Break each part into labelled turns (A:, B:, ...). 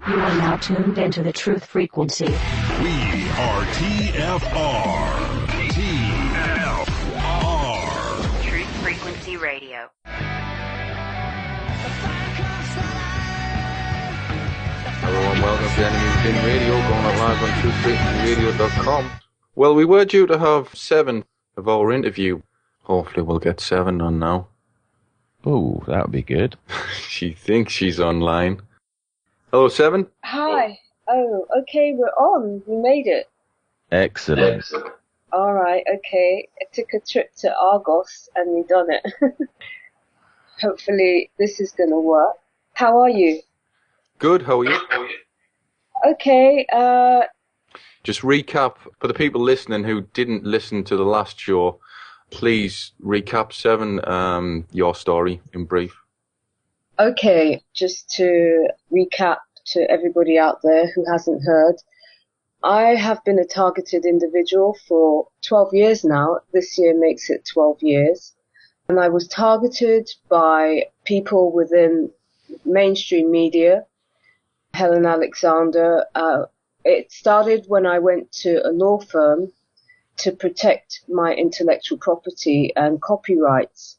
A: You are now tuned into the Truth Frequency.
B: We are TFR. TFR.
A: Truth Frequency Radio.
C: Hello and welcome to Enemies Within Radio, going on live on TruthFrequencyRadio.com. Well, we were due to have 7 of our interview. Hopefully we'll get 7 on now.
D: Oh, that would be good.
C: She thinks she's online. Hello, 7?
E: Hi. Oh, okay, we're on. We made it.
D: Excellent.
E: All right, okay. I took a trip to Argos and we done it. Hopefully this is going to work. How are you?
C: Good, how are you?
E: Okay,
C: Just recap, for the people listening who didn't listen to the last show, please recap, 7, your story in brief.
E: okay, just to recap to everybody out there who hasn't heard, I have been a targeted individual for 12 years now. This year makes it 12 years. And I was targeted by people within mainstream media, Helen Alexander. It started when I went to a law firm to protect my intellectual property and copyrights.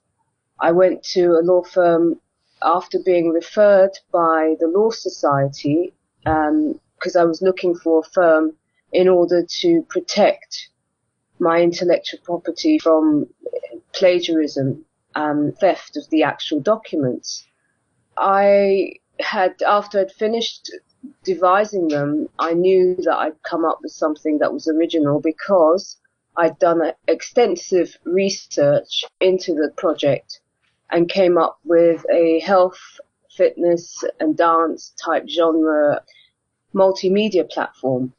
E: I went to a law firm after being referred by the Law Society, because I was looking for a firm in order to protect my intellectual property from plagiarism and theft of the actual documents. After I'd finished devising them, I knew that I'd come up with something that was original because I'd done extensive research into the project and came up with a health, fitness and dance type genre multimedia platform.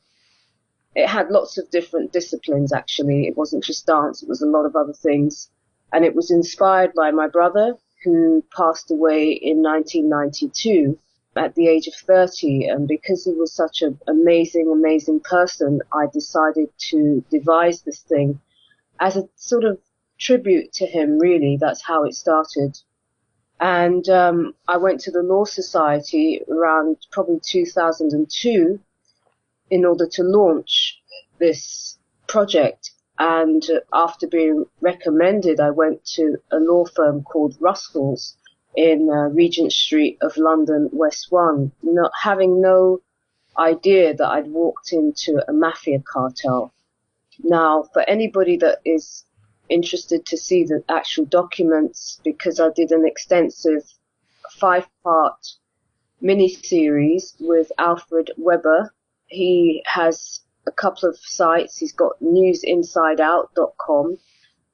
E: It had lots of different disciplines actually. It wasn't just dance, it was a lot of other things. And it was inspired by my brother who passed away in 1992 at the age of 30. And because he was such an amazing person, I decided to devise this thing as a sort of tribute to him, really. That's how it started. And I went to the Law Society around probably 2002 in order to launch this project. And after being recommended, I went to a law firm called Russell's in Regent Street of London, West 1, having no idea that I'd walked into a mafia cartel. Now, for anybody that is interested to see the actual documents, because I did an extensive 5-part mini-series with Alfred Weber. He has a couple of sites. He's got newsinsideout.com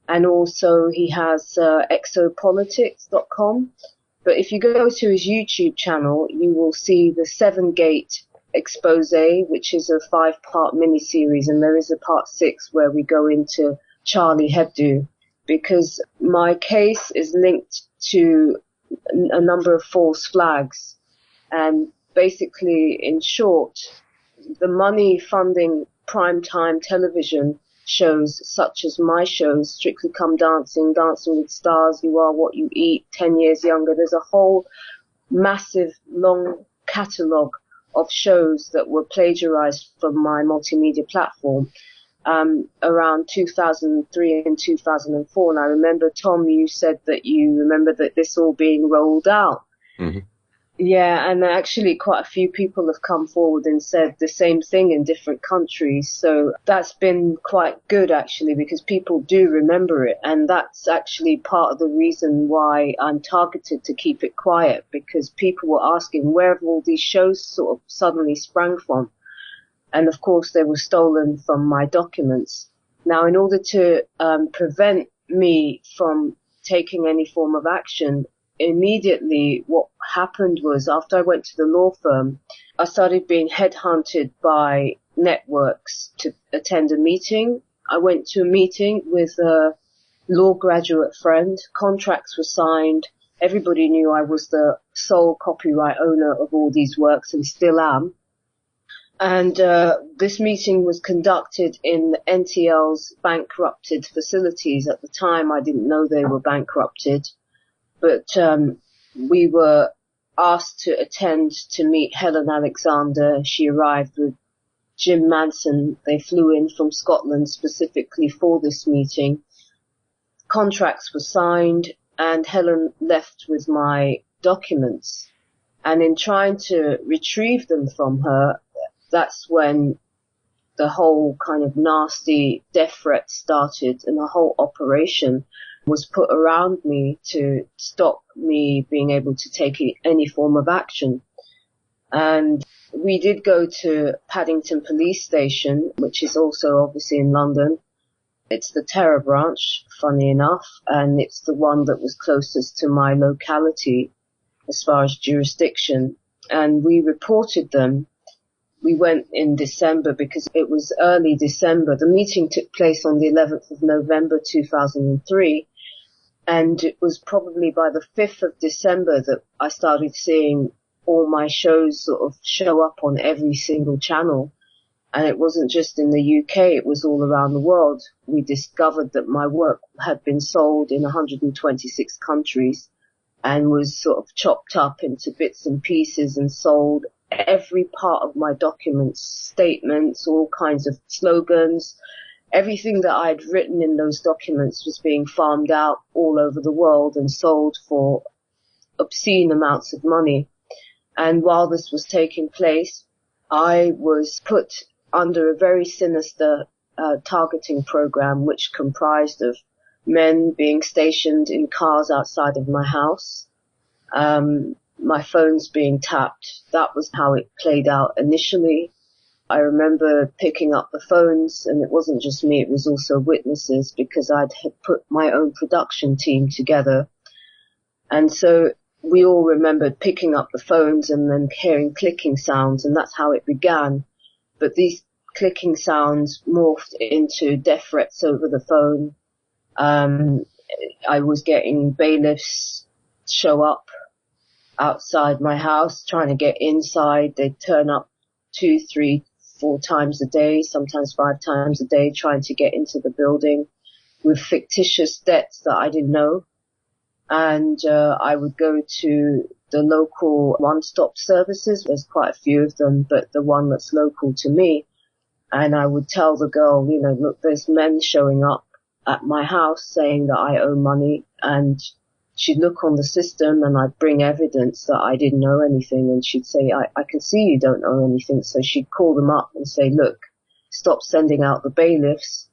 E: and also he has exopolitics.com. But if you go to his YouTube channel, you will see the 7-Gate expose, which is a 5-part mini-series, and there is a part 6 where we go into Charlie Hebdo, because my case is linked to a number of false flags. And basically, in short, the money funding primetime television shows such as my shows, Strictly Come Dancing, Dancing with Stars, You Are What You Eat, 10 Years Younger. There's a whole massive long catalogue of shows that were plagiarized from my multimedia platform around 2003 and 2004. And I remember, Tom, you said that you remember that this all being rolled out.
C: Mm-hmm.
E: Yeah, and actually quite a few people have come forward and said the same thing in different countries. So that's been quite good, actually, because people do remember it. And that's actually part of the reason why I'm targeted to keep it quiet, because people were asking where have all these shows sort of suddenly sprang from. And of course, they were stolen from my documents. Now, in order to prevent me from taking any form of action, immediately what happened was, after I went to the law firm, I started being headhunted by networks to attend a meeting. I went to a meeting with a law graduate friend. Contracts were signed. Everybody knew I was the sole copyright owner of all these works and still am. And this meeting was conducted in NTL's bankrupted facilities. At the time, I didn't know they were bankrupted. But we were asked to attend to meet Helen Alexander. She arrived with Jim Manson. They flew in from Scotland specifically for this meeting. Contracts were signed, and Helen left with my documents. And in trying to retrieve them from her, that's when the whole kind of nasty death threat started, and a whole operation was put around me to stop me being able to take any form of action. And we did go to Paddington Police Station, which is also obviously in London. It's the terror branch, funny enough, and it's the one that was closest to my locality as far as jurisdiction. And we reported them. We went in December because it was early December. The meeting took place on the 11th of November 2003. And it was probably by the 5th of December that I started seeing all my shows sort of show up on every single channel. And it wasn't just in the UK, it was all around the world. We discovered that my work had been sold in 126 countries and was sort of chopped up into bits and pieces and sold. Every part of my documents, statements, all kinds of slogans, everything that I had written in those documents was being farmed out all over the world and sold for obscene amounts of money. And while this was taking place, I was put under a very sinister targeting program, which comprised of men being stationed in cars outside of my house, my phones being tapped. That was how it played out initially. I remember picking up the phones, and it wasn't just me, it was also witnesses, because I'd put my own production team together. And so we all remembered picking up the phones and then hearing clicking sounds, and that's how it began. But these clicking sounds morphed into death threats over the phone. I was getting bailiffs show up outside my house, trying to get inside. They'd turn up 2, 3, 4 times a day, sometimes 5 times a day, trying to get into the building with fictitious debts that I didn't know. And I would go to the local one-stop services. There's quite a few of them, but the one that's local to me. And I would tell the girl, you know, look, there's men showing up at my house saying that I owe money. And she'd look on the system, and I'd bring evidence that I didn't know anything. And she'd say, I can see you don't owe anything. So she'd call them up and say, look, stop sending out the bailiffs.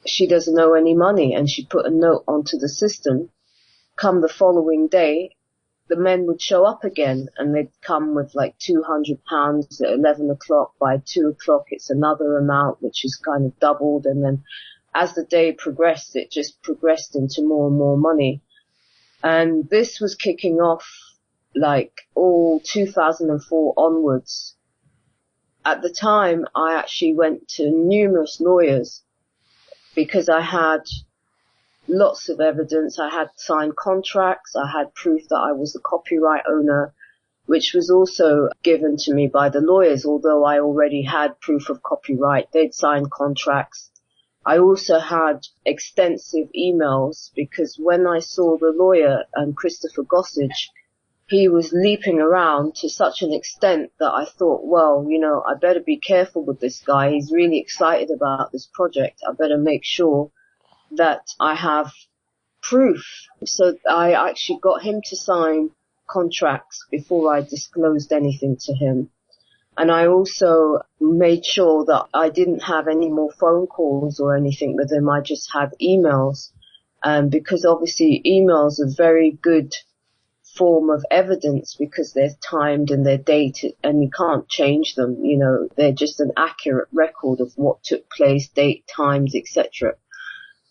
E: She doesn't owe any money. And she'd put a note onto the system. Come the following day, the men would show up again, and they'd come with like £200 at 11 o'clock. By 2 o'clock, it's another amount, which is kind of doubled. And then as the day progressed, it just progressed into more and more money. And this was kicking off like all 2004 onwards. At the time, I actually went to numerous lawyers because I had lots of evidence. I had signed contracts. I had proof that I was the copyright owner, which was also given to me by the lawyers, although I already had proof of copyright. They'd signed contracts. I also had extensive emails because when I saw the lawyer, Christopher Gossage, he was leaping around to such an extent that I thought, well, you know, I better be careful with this guy. He's really excited about this project. I better make sure that I have proof. So I actually got him to sign contracts before I disclosed anything to him. And I also made sure that I didn't have any more phone calls or anything with him. I just had emails. Because obviously emails are very good form of evidence because they're timed and they're dated and you can't change them. You know, they're just an accurate record of what took place, date, times, etc.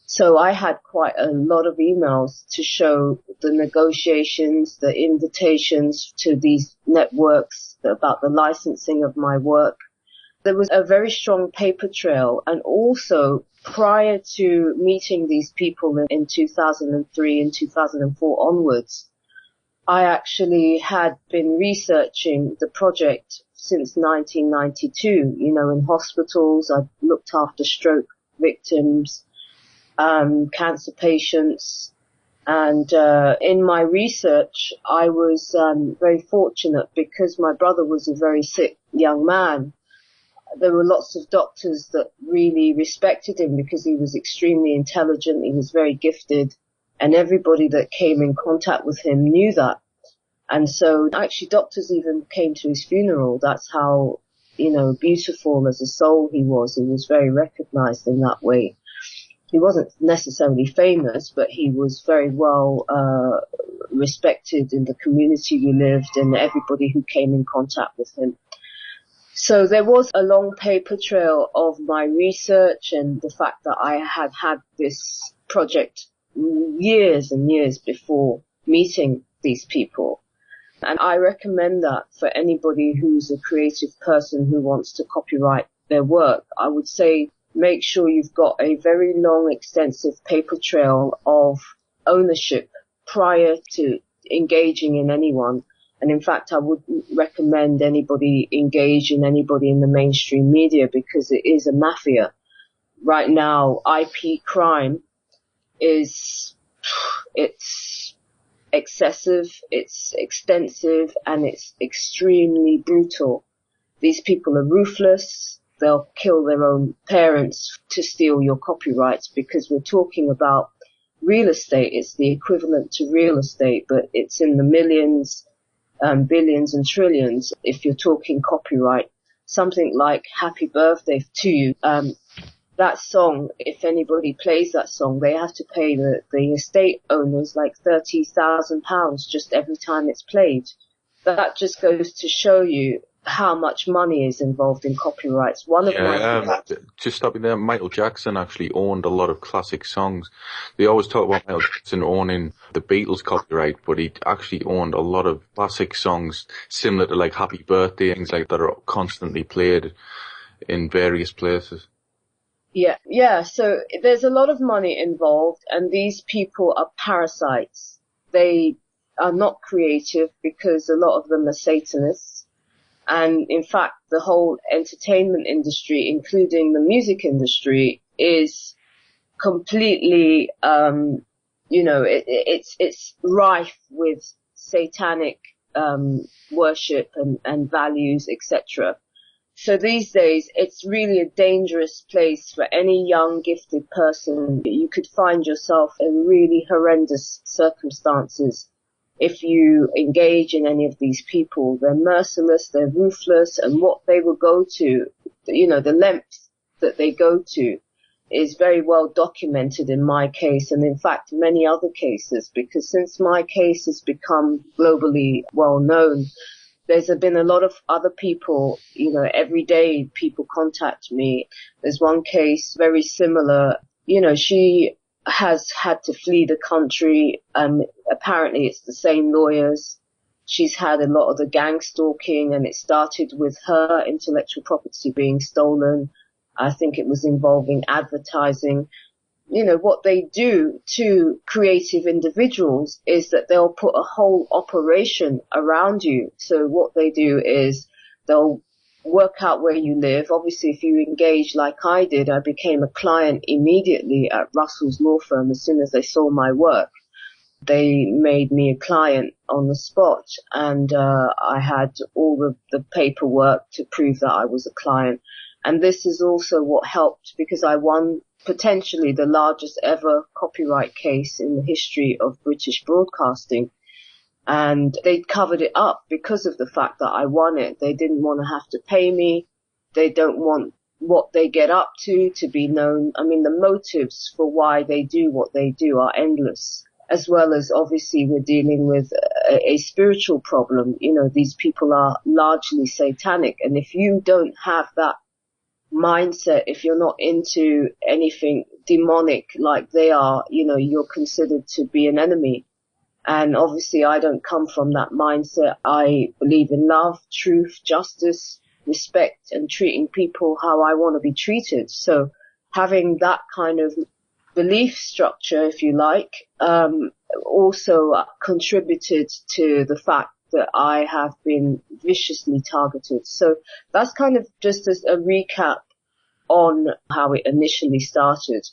E: So I had quite a lot of emails to show the negotiations, the invitations to these networks about the licensing of my work. There was a very strong paper trail. And also prior to meeting these people in 2003 and 2004 onwards, I actually had been researching the project since 1992, you know, in hospitals. I looked after stroke victims, cancer patients, And in my research, I was very fortunate because my brother was a very sick young man. There were lots of doctors that really respected him because he was extremely intelligent, he was very gifted, and everybody that came in contact with him knew that. And so actually doctors even came to his funeral. That's how, beautiful as a soul he was. He was very recognized in that way. He wasn't necessarily famous, but he was very well respected in the community we lived and everybody who came in contact with him. So there was a long paper trail of my research and the fact that I had this project years and years before meeting these people. And I recommend that for anybody who's a creative person who wants to copyright their work. I would say make sure you've got a very long, extensive paper trail of ownership prior to engaging in anyone. And in fact, I wouldn't recommend anybody engage in anybody in the mainstream media because it is a mafia. Right now, IP crime it's excessive, it's extensive, and it's extremely brutal. These people are ruthless. They'll kill their own parents to steal your copyrights because we're talking about real estate. It's the equivalent to real estate, but it's in the millions, billions and trillions if you're talking copyright. Something like Happy Birthday to You. That song, if anybody plays that song, they have to pay the estate owners like £30,000 just every time it's played. That just goes to show you how much money is involved in copyrights.
C: Just stopping there, Michael Jackson actually owned a lot of classic songs. They always talk about Michael Jackson owning the Beatles copyright, but he actually owned a lot of classic songs similar to like Happy Birthday, things like that are constantly played in various places.
E: Yeah. So there's a lot of money involved, and these people are parasites. They are not creative because a lot of them are Satanists. And in fact, the whole entertainment industry, including the music industry, is completely, it's rife with satanic worship and values, etc. So these days, it's really a dangerous place for any young, gifted person. You could find yourself in really horrendous circumstances if you engage in any of these people. They're merciless, they're ruthless, and what they will go to, the lengths that they go to is very well documented in my case and in fact many other cases, because since my case has become globally well known, there's been a lot of other people, every day people contact me. There's one case very similar, she has had to flee the country. Apparently it's the same lawyers. She's had a lot of the gang stalking, and it started with her intellectual property being stolen. I think it was involving advertising. What they do to creative individuals is that they'll put a whole operation around you. So what they do is they'll work out where you live. Obviously, if you engage like I did, I became a client immediately at Russell's law firm. As soon as they saw my work, they made me a client on the spot, and I had all the paperwork to prove that I was a client. And this is also what helped, because I won potentially the largest ever copyright case in the history of British broadcasting. And they covered it up because of the fact that I won it. They didn't want to have to pay me. They don't want what they get up to be known. I mean, the motives for why they do what they do are endless, as well as obviously we're dealing with a spiritual problem. These people are largely satanic. And if you don't have that mindset, if you're not into anything demonic like they are, you're considered to be an enemy. And obviously I don't come from that mindset. I believe in love, truth, justice, respect, and treating people how I want to be treated. So having that kind of belief structure, if you like, also contributed to the fact that I have been viciously targeted. So that's kind of just as a recap on how it initially started.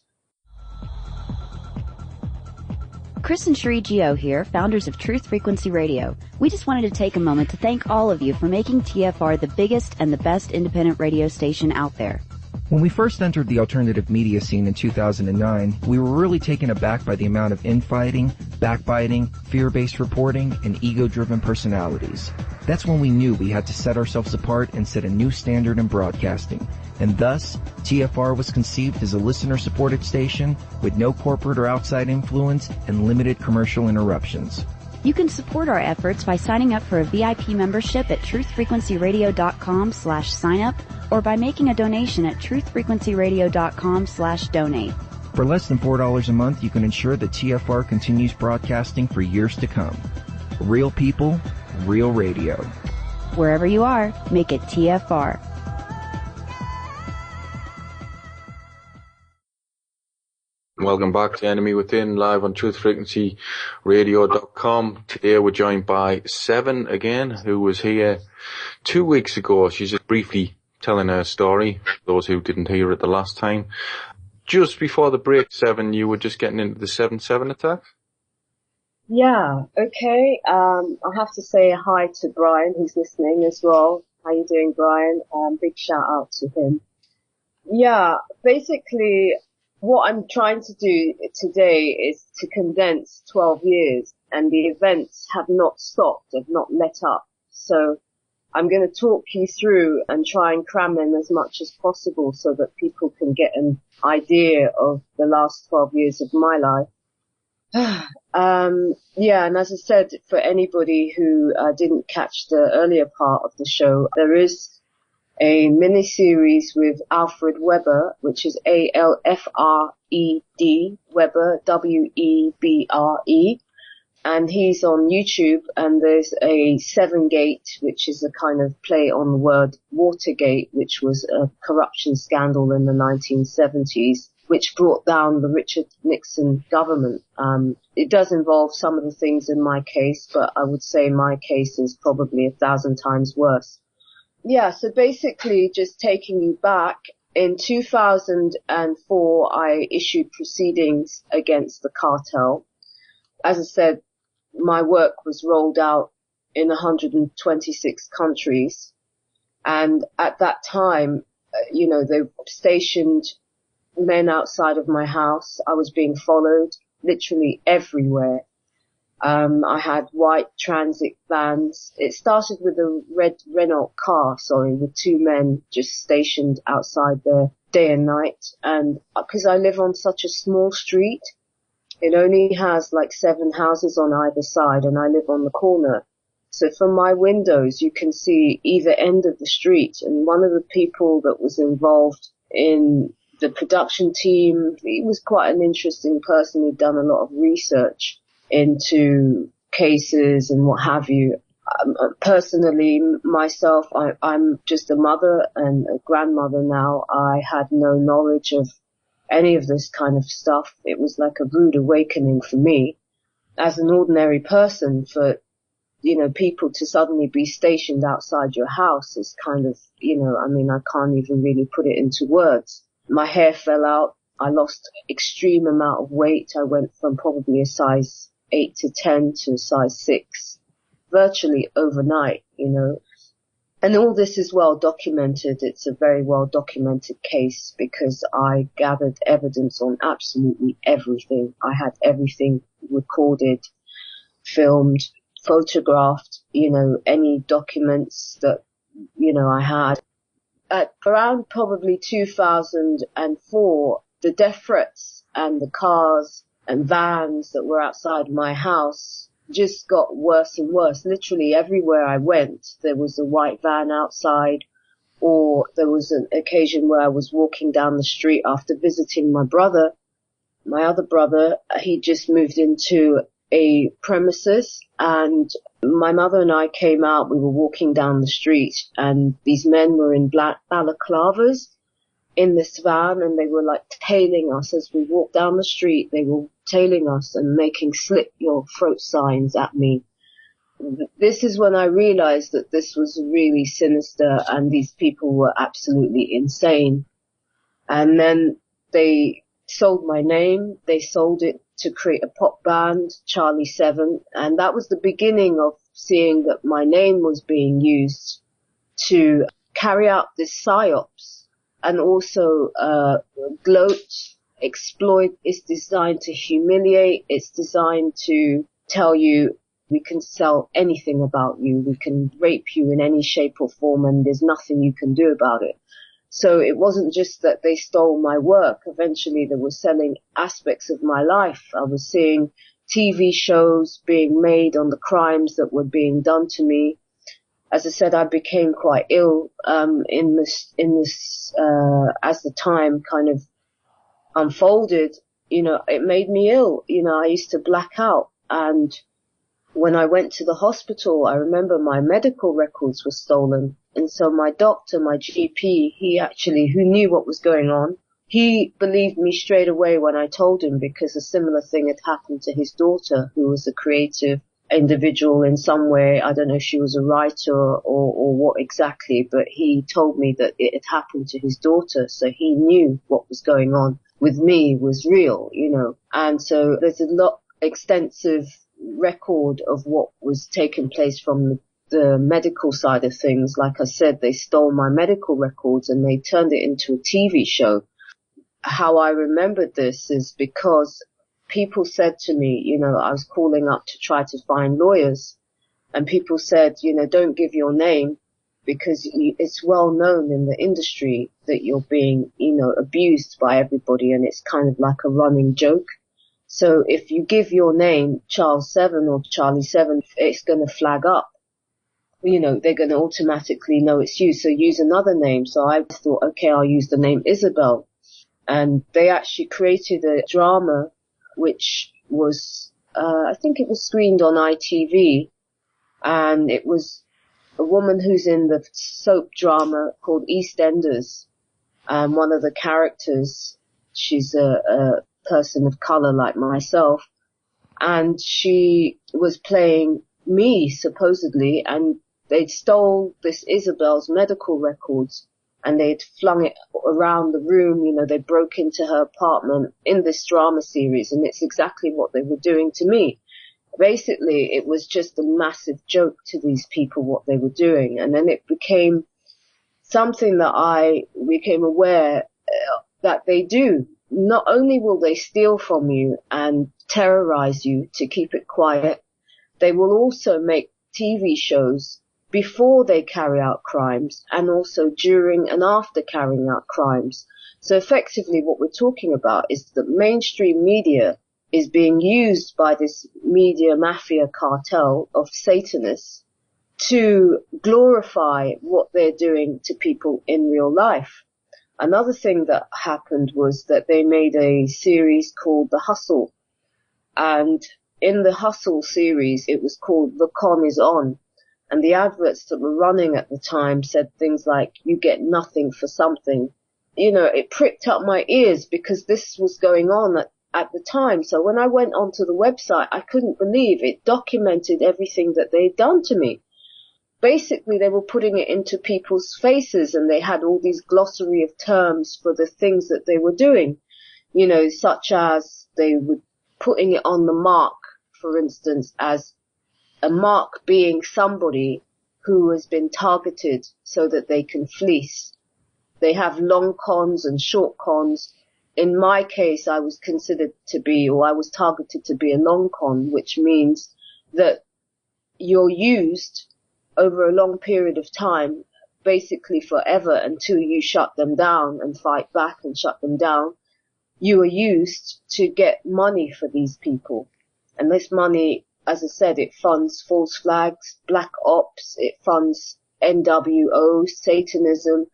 F: Chris and Cherie Gio here, founders of Truth Frequency Radio. We just wanted to take a moment to thank all of you for making TFR the biggest and the best independent radio station out there.
G: When we first entered the alternative media scene in 2009, we were really taken aback by the amount of infighting, backbiting, fear-based reporting, and ego-driven personalities. That's when we knew we had to set ourselves apart and set a new standard in broadcasting. And thus, TFR was conceived as a listener-supported station with no corporate or outside influence and limited commercial interruptions.
F: You can support our efforts by signing up for a VIP membership at truthfrequencyradio.com/signup or by making a donation at truthfrequencyradio.com/donate.
G: For less than $4 a month, you can ensure that TFR continues broadcasting for years to come. Real people, real radio.
F: Wherever you are, make it TFR.
C: Welcome back to Enemy Within, live on TruthFrequencyRadio.com. Today we're joined by Seven again, who was here 2 weeks ago. She's just briefly telling her story, for those who didn't hear it the last time. Just before the break, Seven, you were just getting into the 7/7 attack?
E: Yeah, okay. I have to say hi to Brian, who's listening as well. How you doing, Brian? Big shout out to him. Yeah, basically, what I'm trying to do today is to condense 12 years, and the events have not stopped, have not let up. So I'm going to talk you through and try and cram in as much as possible so that people can get an idea of the last 12 years of my life. Yeah, and as I said, for anybody who didn't catch the earlier part of the show, there is a mini-series with Alfred Weber, which is A-L-F-R-E-D, Weber, W-E-B-R-E, and he's on YouTube, and there's a SevenGate, which is a kind of play on the word Watergate, which was a corruption scandal in the 1970s, which brought down the Richard Nixon government. It does involve some of the things in my case, but I would say my case is probably 1,000 times worse. Yeah, so basically just taking you back, in 2004 I issued proceedings against the cartel. As I said, my work was rolled out in 126 countries, and at that time, they stationed men outside of my house. I was being followed literally everywhere. I had white transit vans. It started with a red Renault car, with two men just stationed outside there day and night. And because I live on such a small street, it only has like 7 houses on either side, and I live on the corner. So from my windows, you can see either end of the street. And one of the people that was involved in the production team, he was quite an interesting person. He'd done a lot of research into cases and what have you. Personally, myself, I'm just a mother and a grandmother now. I had no knowledge of any of this kind of stuff. It was like a rude awakening for me as an ordinary person. For people to suddenly be stationed outside your house is kind of, I can't even really put it into words. My hair fell out. I lost extreme amount of weight. I went from probably a size 8 to 10 to size 6, virtually overnight, And all this is well documented. It's a very well documented case because I gathered evidence on absolutely everything. I had everything recorded, filmed, photographed, any documents that, I had. At around probably 2004, the death threats and the cars and vans that were outside my house just got worse and worse. Literally everywhere I went, there was a white van outside, or there was an occasion where I was walking down the street after visiting my brother. My other brother, he just moved into a premises, and my mother and I came out. We were walking down the street, and these men were in black balaclavas in this van, and they were like tailing us as we walked down the street. They were tailing us and making slit your throat signs at me. This is when I realized that this was really sinister and these people were absolutely insane. And then they sold my name. They sold it to create a pop band, Charlie 7, and that was the beginning of seeing that my name was being used to carry out this psyops and also gloat, exploit. It's designed to humiliate. It's designed to tell you we can sell anything about you. We can rape you in any shape or form, and there's nothing you can do about it. So it wasn't just that they stole my work. Eventually they were selling aspects of my life. I was seeing TV shows being made on the crimes that were being done to me. As I said, I became quite ill in this as the time kind of unfolded. It made me ill. I used to black out, and when I went to the hospital, I remember my medical records were stolen. And so my doctor, my GP, who knew what was going on, he believed me straight away when I told him, because a similar thing had happened to his daughter, who was a creative individual in some way. I don't know if she was a writer or what exactly, but he told me that it had happened to his daughter. So he knew what was going on with me was real, And so there's a extensive record of what was taking place from the medical side of things. Like I said, they stole my medical records and they turned it into a TV show. How I remembered this is because people said to me, I was calling up to try to find lawyers, and people said, don't give your name because it's well known in the industry that you're being, abused by everybody, and it's kind of like a running joke. So if you give your name, Charles 7 or Charlie 7, it's going to flag up. They're going to automatically know it's you. So use another name. So I thought, okay, I'll use the name Isabel. And they actually created a drama, which was, I think it was screened on ITV. And it was a woman who's in the soap drama called EastEnders. One of the characters, she's a person of color like myself, and she was playing me supposedly, and they'd stole this Isabel's medical records and they'd flung it around the room. They broke into her apartment in this drama series, and it's exactly what they were doing to me. Basically, it was just a massive joke to these people what they were doing, and then it became something that I became aware that they do. Not only will they steal from you and terrorize you to keep it quiet, they will also make TV shows before they carry out crimes and also during and after carrying out crimes. So effectively what we're talking about is that mainstream media is being used by this media mafia cartel of Satanists to glorify what they're doing to people in real life. Another thing that happened was that they made a series called The Hustle. And in the Hustle series, it was called The Con Is On. And the adverts that were running at the time said things like, you get nothing for something. It pricked up my ears because this was going on at the time. So when I went onto the website, I couldn't believe it documented everything that they'd done to me. Basically, they were putting it into people's faces, and they had all these glossary of terms for the things that they were doing, such as they were putting it on the mark, for instance, as a mark being somebody who has been targeted so that they can fleece. They have long cons and short cons. In my case, I was targeted to be a long con, which means that you're used over a long period of time, basically forever, until you shut them down and fight back and shut them down. You are used to get money for these people. And this money, as I said, it funds false flags, black ops, it funds NWO, Satanism,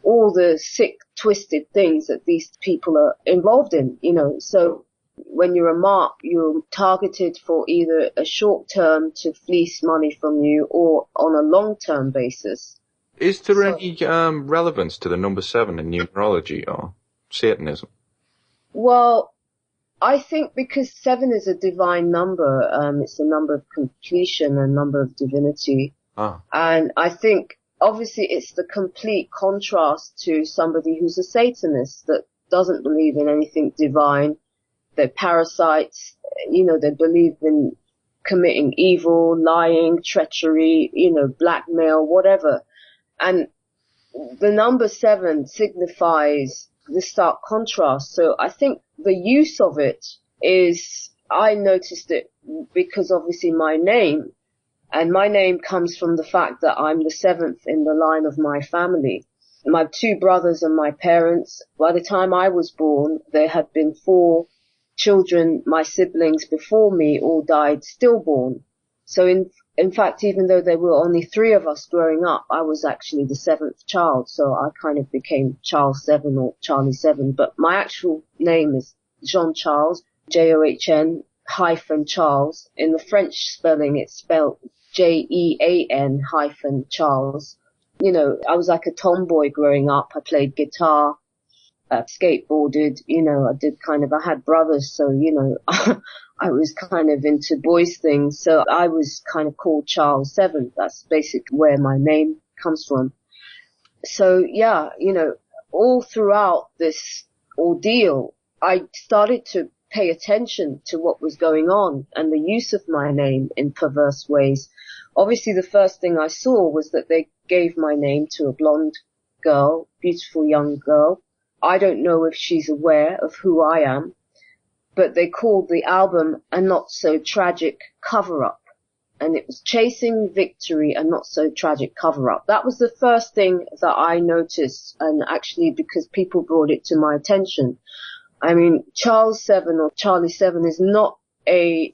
E: all the sick, twisted things that these people are involved in, So when you're a mark, you're targeted for either a short term to fleece money from you or on a long term basis.
C: Is there any relevance to the number 7 in numerology or Satanism?
E: Well, I think because 7 is a divine number, it's a number of completion, a number of divinity. And I think obviously it's the complete contrast to somebody who's a Satanist that doesn't believe in anything divine. they're parasites, they believe in committing evil, lying, treachery, blackmail, whatever. And the number 7 signifies the stark contrast. So I think the use of it is, I noticed it because obviously my name comes from the fact that I'm the 7th in the line of my family. My 2 brothers and my parents, by the time I was born, there had been 4 children, my siblings before me, all died stillborn. So in fact, even though there were only 3 of us growing up, I was actually the 7th child. So I kind of became Charles 7 or Charlie 7. But my actual name is Jean Charles, John -Charles. In the French spelling, it's spelled Jean -Charles. I was like a tomboy growing up. I played guitar, skateboarded, I had brothers, so, I was kind of into boys things. So I was kind of called Charles 7. That's basically where my name comes from. So yeah, all throughout this ordeal, I started to pay attention to what was going on and the use of my name in perverse ways. Obviously, the first thing I saw was that they gave my name to a blonde girl, beautiful young girl. I don't know if she's aware of who I am, but they called the album A Not So Tragic Cover-Up. And it was Chasing Victory, A Not So Tragic Cover-Up. That was the first thing that I noticed, and actually because people brought it to my attention. I mean, Charles 7 or Charlie 7 is not a,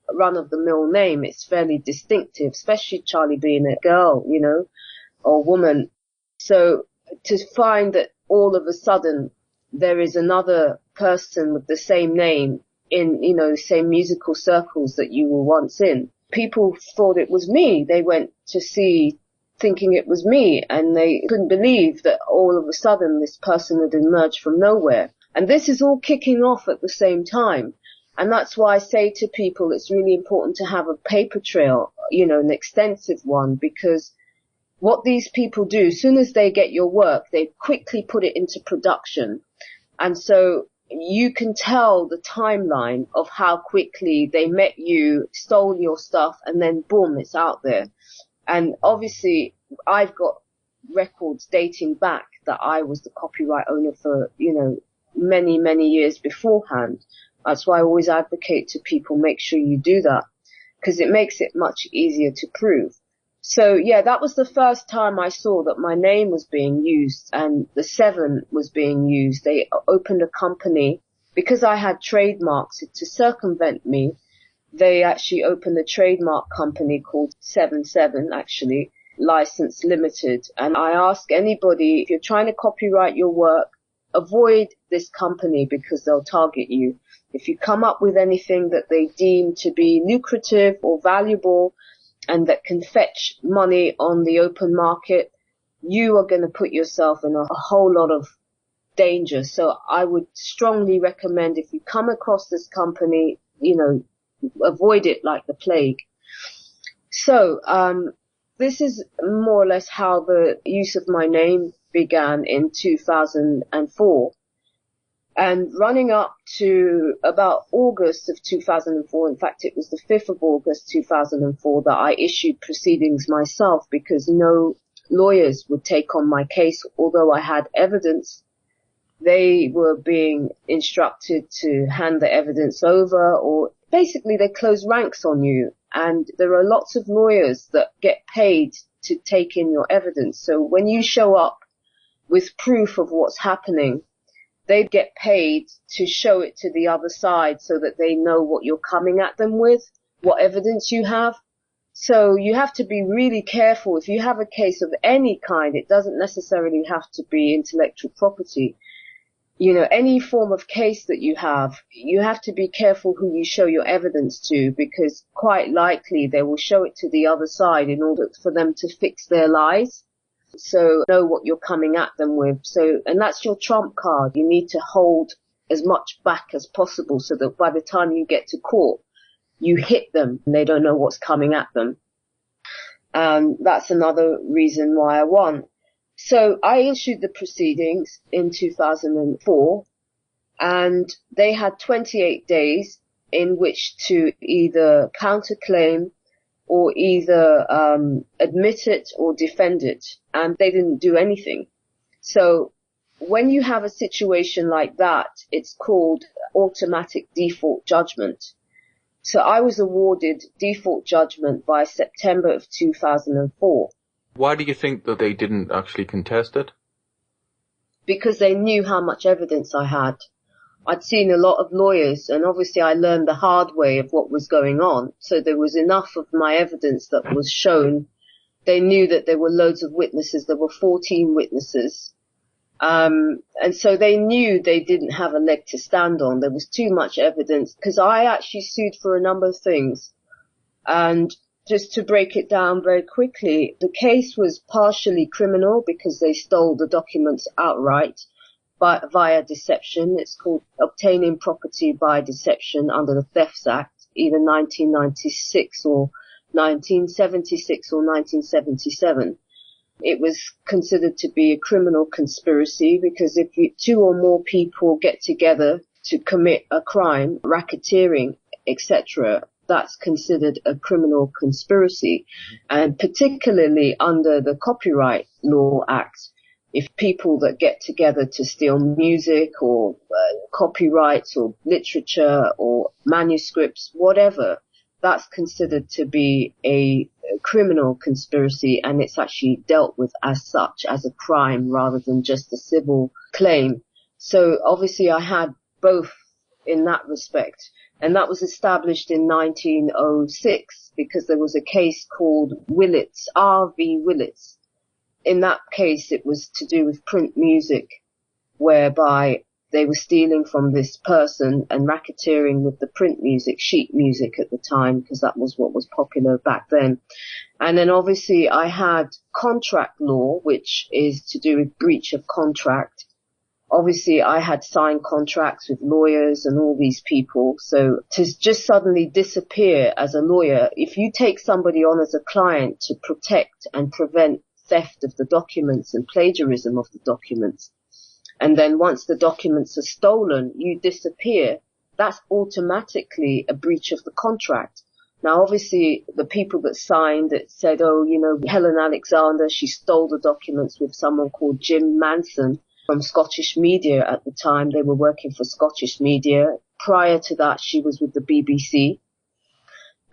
E: run-of-the-mill name. It's fairly distinctive, especially Charlie being a girl, or woman. So to find that all of a sudden there is another person with the same name in, same musical circles that you were once in, people thought it was me. They went to see thinking it was me, and they couldn't believe that all of a sudden this person had emerged from nowhere. And this is all kicking off at the same time. And that's why I say to people it's really important to have a paper trail, an extensive one, because what these people do, as soon as they get your work, they quickly put it into production. And so you can tell the timeline of how quickly they met you, stole your stuff, and then boom, it's out there. And obviously I've got records dating back that I was the copyright owner for, many, many years beforehand. That's why I always advocate to people, make sure you do that, because it makes it much easier to prove. So yeah, that was the first time I saw that my name was being used and the 7 was being used. They opened a company because I had trademarks to circumvent me. They actually opened a trademark company called 77, actually, License Limited. And I ask anybody, if you're trying to copyright your work, avoid this company because they'll target you. If you come up with anything that they deem to be lucrative or valuable and that can fetch money on the open market, you are going to put yourself in a whole lot of danger. So I would strongly recommend, if you come across this company, avoid it like the plague. So this is more or less how the use of my name began in 2004. And running up to about August of 2004, in fact, it was the 5th of August 2004 that I issued proceedings myself, because no lawyers would take on my case. Although I had evidence, they were being instructed to hand the evidence over, or basically they close ranks on you. And there are lots of lawyers that get paid to take in your evidence. So when you show up with proof of what's happening, they get paid to show it to the other side so that they know what you're coming at them with, what evidence you have. So you have to be really careful. If you have a case of any kind, it doesn't necessarily have to be intellectual property. Any form of case that you have to be careful who you show your evidence to, because quite likely they will show it to the other side in order for them to fix their lies. So know what you're coming at them with. So, and that's your trump card. You need to hold as much back as possible so that by the time you get to court, you hit them and they don't know what's coming at them. That's another reason why I won. So I issued the proceedings in 2004, and they had 28 days in which to either counterclaim or either admit it or defend it, and they didn't do anything. So when you have a situation like that, it's called automatic default judgment. So I was awarded default judgment by September of 2004.
C: Why do you think that they didn't actually contest it?
E: Because they knew how much evidence I had. I'd seen a lot of lawyers, and obviously I learned the hard way of what was going on. So there was enough of my evidence that was shown. They knew that there were loads of witnesses. There were 14 witnesses. And so they knew they didn't have a leg to stand on. There was too much evidence, because I actually sued for a number of things. And just to break it down very quickly, the case was partially criminal because they stole the documents outright via deception. It's called obtaining property by deception under the Thefts Act, either 1996 or 1976 or 1977. It was considered to be a criminal conspiracy because if two or more people get together to commit a crime, racketeering, etc., that's considered a criminal conspiracy. And particularly under the Copyright Law Act, if people that get together to steal music or copyrights or literature or manuscripts, whatever, that's considered to be a criminal conspiracy, and it's actually dealt with as such, as a crime rather than just a civil claim. So obviously I had both in that respect, and that was established in 1906 because there was a case called Willits, R.V. Willits. In that case, it was to do with print music, whereby they were stealing from this person and racketeering with the print music, sheet music at the time, because that was what was popular back then. And then obviously I had contract law, which is to do with breach of contract. Obviously I had signed contracts with lawyers and all these people. So to just suddenly disappear as a lawyer, if you take somebody on as a client to protect and prevent theft of the documents and plagiarism of the documents, and then once the documents are stolen, you disappear, that's automatically a breach of the contract. Now, obviously, the people that signed it said, oh, you know, Helen Alexander, she stole the documents with someone called Jim Manson from Scottish Media at the time. They were working for Scottish Media. Prior to that, she was with the BBC.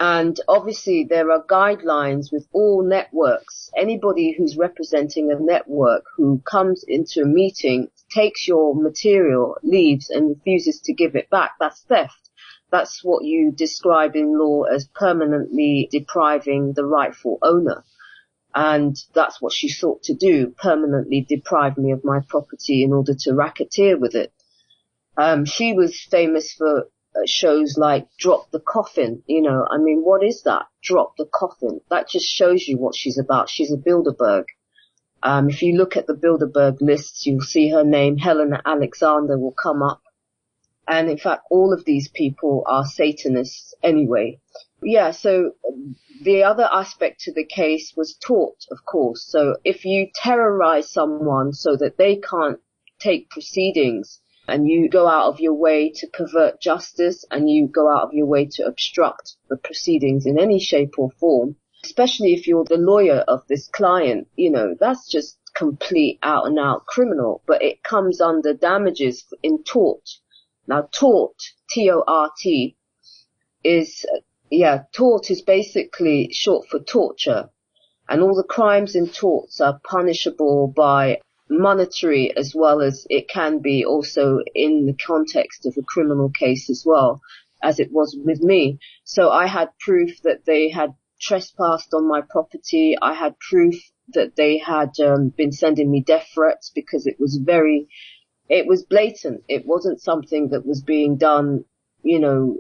E: And obviously there are guidelines with all networks. Anybody who's representing a network who comes into a meeting, takes your material, leaves and refuses to give it back, that's theft. That's what you describe in law as permanently depriving the rightful owner. And that's what she sought to do, permanently deprive me of my property in order to racketeer with it. She was famous for shows like Drop the Coffin, you know. I mean, what is that? Drop the Coffin. That just shows you what she's about. She's a Bilderberg. If you look at the Bilderberg lists, you'll see her name, Helen Alexander, will come up. And in fact, all of these people are Satanists anyway. Yeah, so the other aspect to the case was tort, of course. So if you terrorize someone so that they can't take proceedings, and you go out of your way to pervert justice, and you go out of your way to obstruct the proceedings in any shape or form, especially if you're the lawyer of this client, you know, that's just complete out and out criminal, but it comes under damages in tort. Now, tort, T-O-R-T, tort is basically short for torture, and all the crimes in torts are punishable by monetary, as well as it can be also in the context of a criminal case as well, as it was with me. So I had proof that they had trespassed on my property. I had proof that they had been sending me death threats, because it was blatant. It wasn't something that was being done, you know,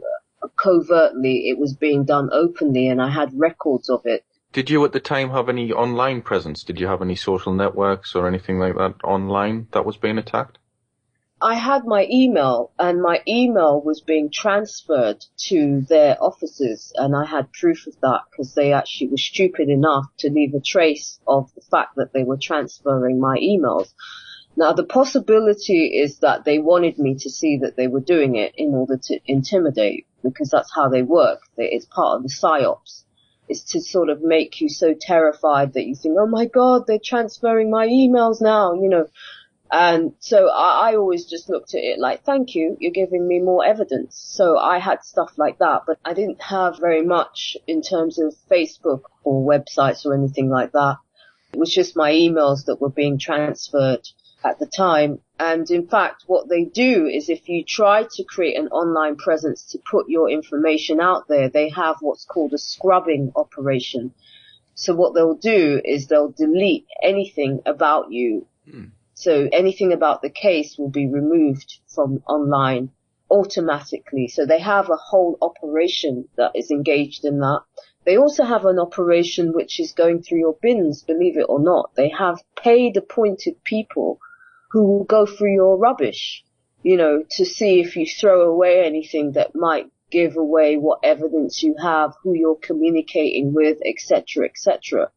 E: covertly. It was being done openly, and I had records of it.
C: Did you at the time have any online presence? Did you have any social networks or anything like that online that was being attacked?
E: I had my email, and my email was being transferred to their offices, and I had proof of that because they actually were stupid enough to leave a trace of the fact that they were transferring my emails. Now, the possibility is that they wanted me to see that they were doing it in order to intimidate, because that's how they work. It's part of the psyops. It's to sort of make you so terrified that you think, oh my God, they're transferring my emails now, you know. And so I always just looked at it like, thank you, you're giving me more evidence. So I had stuff like that, but I didn't have very much in terms of Facebook or websites or anything like that. It was just my emails that were being transferred at the time. And in fact, what they do is if you try to create an online presence to put your information out there, they have what's called a scrubbing operation. So what they'll do is they'll delete anything about you. So anything about the case will be removed from online automatically. So they have a whole operation that is engaged in that. They also have an operation which is going through your bins, believe it or not. They have paid appointed people who will go through your rubbish, you know, to see if you throw away anything that might give away what evidence you have, who you're communicating with, etc., etc.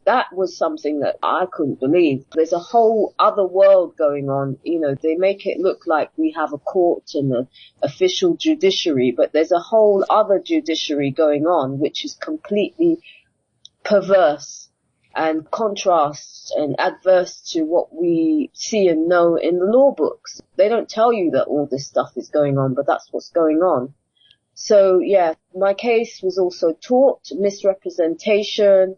E: That was something that I couldn't believe. There's a whole other world going on. You know, they make it look like we have a court and an official judiciary, but there's a whole other judiciary going on, which is completely perverse and contrasts and adverse to what we see and know in the law books. They don't tell you that all this stuff is going on, but that's what's going on. So, yeah, my case was also tort, misrepresentation,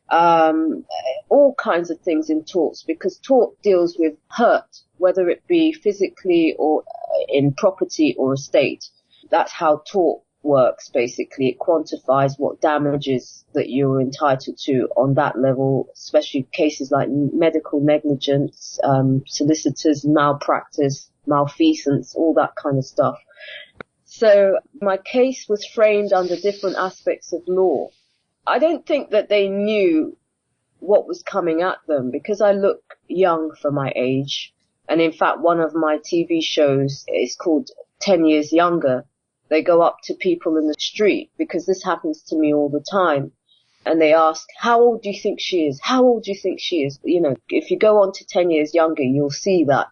E: all kinds of things in torts, because tort deals with hurt, whether it be physically or in property or estate. That's how tort works, basically. It quantifies what damages that you're entitled to on that level, especially cases like medical negligence, solicitors, malpractice, malfeasance, all that kind of stuff. So my case was framed under different aspects of law. I don't think that they knew what was coming at them because I look young for my age. And in fact, one of my TV shows is called 10 Years Younger. They go up to people in the street, because this happens to me all the time. And they ask, how old do you think she is? How old do you think she is? You know, if you go on to 10 Years Younger, you'll see that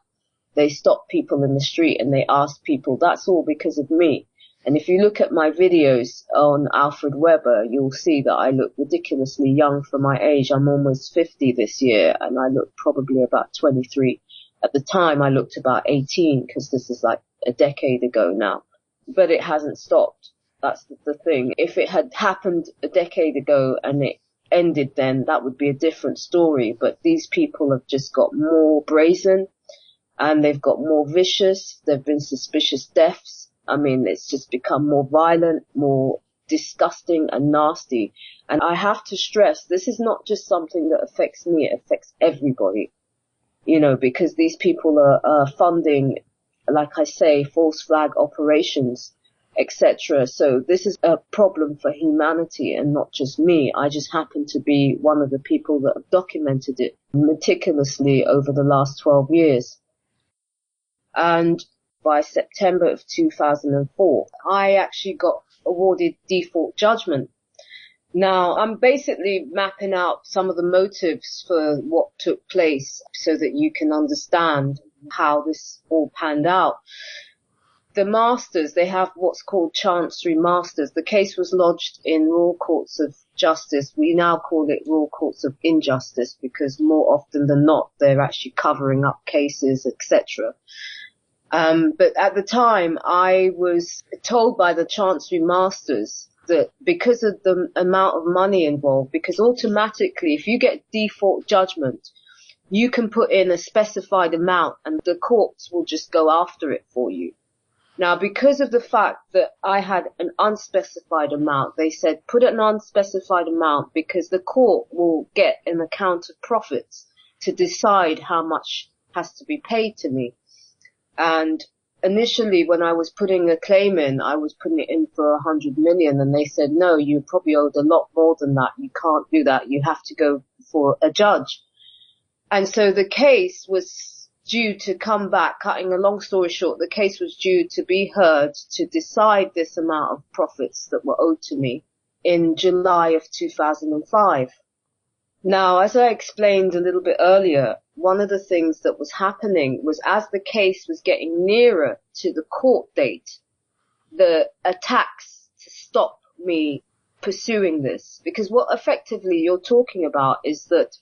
E: they stop people in the street and they ask people. That's all because of me. And if you look at my videos on Alfred Weber, you'll see that I look ridiculously young for my age. I'm almost 50 this year, and I look probably about 23. At the time, I looked about 18, because this is like a decade ago now. But it hasn't stopped. That's the thing. If it had happened a decade ago and it ended then, that would be a different story. But these people have just got more brazen, and they've got more vicious. There have been suspicious deaths. I mean, it's just become more violent, more disgusting and nasty. And I have to stress, this is not just something that affects me, it affects everybody. You know, because these people are funding, like I say, false flag operations, etc. So this is a problem for humanity and not just me. I just happen to be one of the people that have documented it meticulously over the last 12 years. And by September of 2004, I actually got awarded default judgment. Now, I'm basically mapping out some of the motives for what took place so that you can understand how this all panned out. The masters, they have what's called chancery masters. The case was lodged in Royal Courts of Justice. We now call it Royal Courts of Injustice, because more often than not, they're actually covering up cases, etc. But at the time, I was told by the Chancery Masters that because of the amount of money involved, because automatically, if you get default judgment, you can put in a specified amount and the courts will just go after it for you. Now, because of the fact that I had an unspecified amount, they said put an unspecified amount because the court will get an account of profits to decide how much has to be paid to me. And initially, when I was putting a claim in, I was putting it in for 100 million, and they said, no, you probably owed a lot more than that. You can't do that. You have to go for a judge. And so the case was due to come back. Cutting a long story short, the case was due to be heard to decide this amount of profits that were owed to me in July of 2005. Now, as I explained a little bit earlier, one of the things that was happening was as the case was getting nearer to the court date, the attacks to stop me pursuing this. Because what effectively you're talking about is that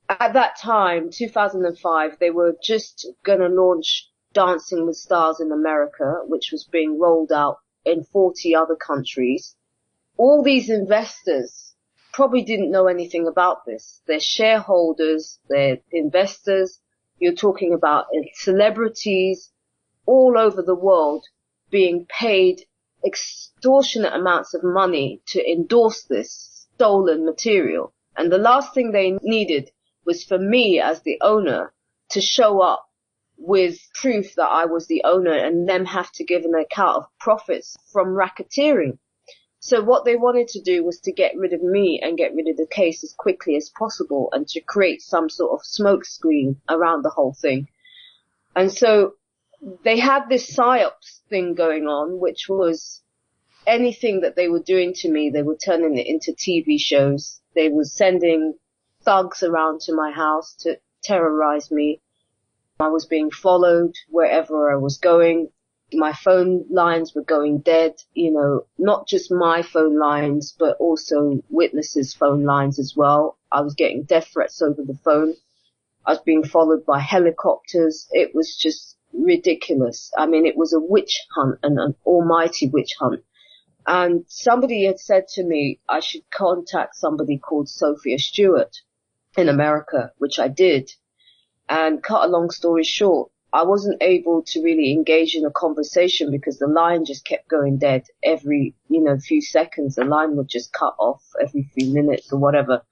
E: at that time, 2005, they were just going to launch Dancing with Stars in America, which was being rolled out in 40 other countries. All these investors probably didn't know anything about this. They're shareholders, they're investors. You're talking about celebrities all over the world being paid extortionate amounts of money to endorse this stolen material. And the last thing they needed was for me as the owner to show up with proof that I was the owner and them have to give an account of profits from racketeering. So what they wanted to do was to get rid of me and get rid of the case as quickly as possible and to create some sort of smoke screen around the whole thing. And so they had this psyops thing going on, which was anything that they were doing to me, they were turning it into TV shows. They were sending thugs around to my house to terrorize me. I was being followed wherever I was going. My phone lines were going dead, not just my phone lines, but also witnesses' phone lines as well. I was getting death threats over the phone. I was being followed by helicopters. It was just ridiculous. I mean, it was a witch hunt, an almighty witch hunt. And somebody had said to me I should contact somebody called Sophia Stewart in America, which I did. And cut a long story short, I wasn't able to really engage in a conversation because the line just kept going dead every, few seconds. The line would just cut off every few minutes or whatever.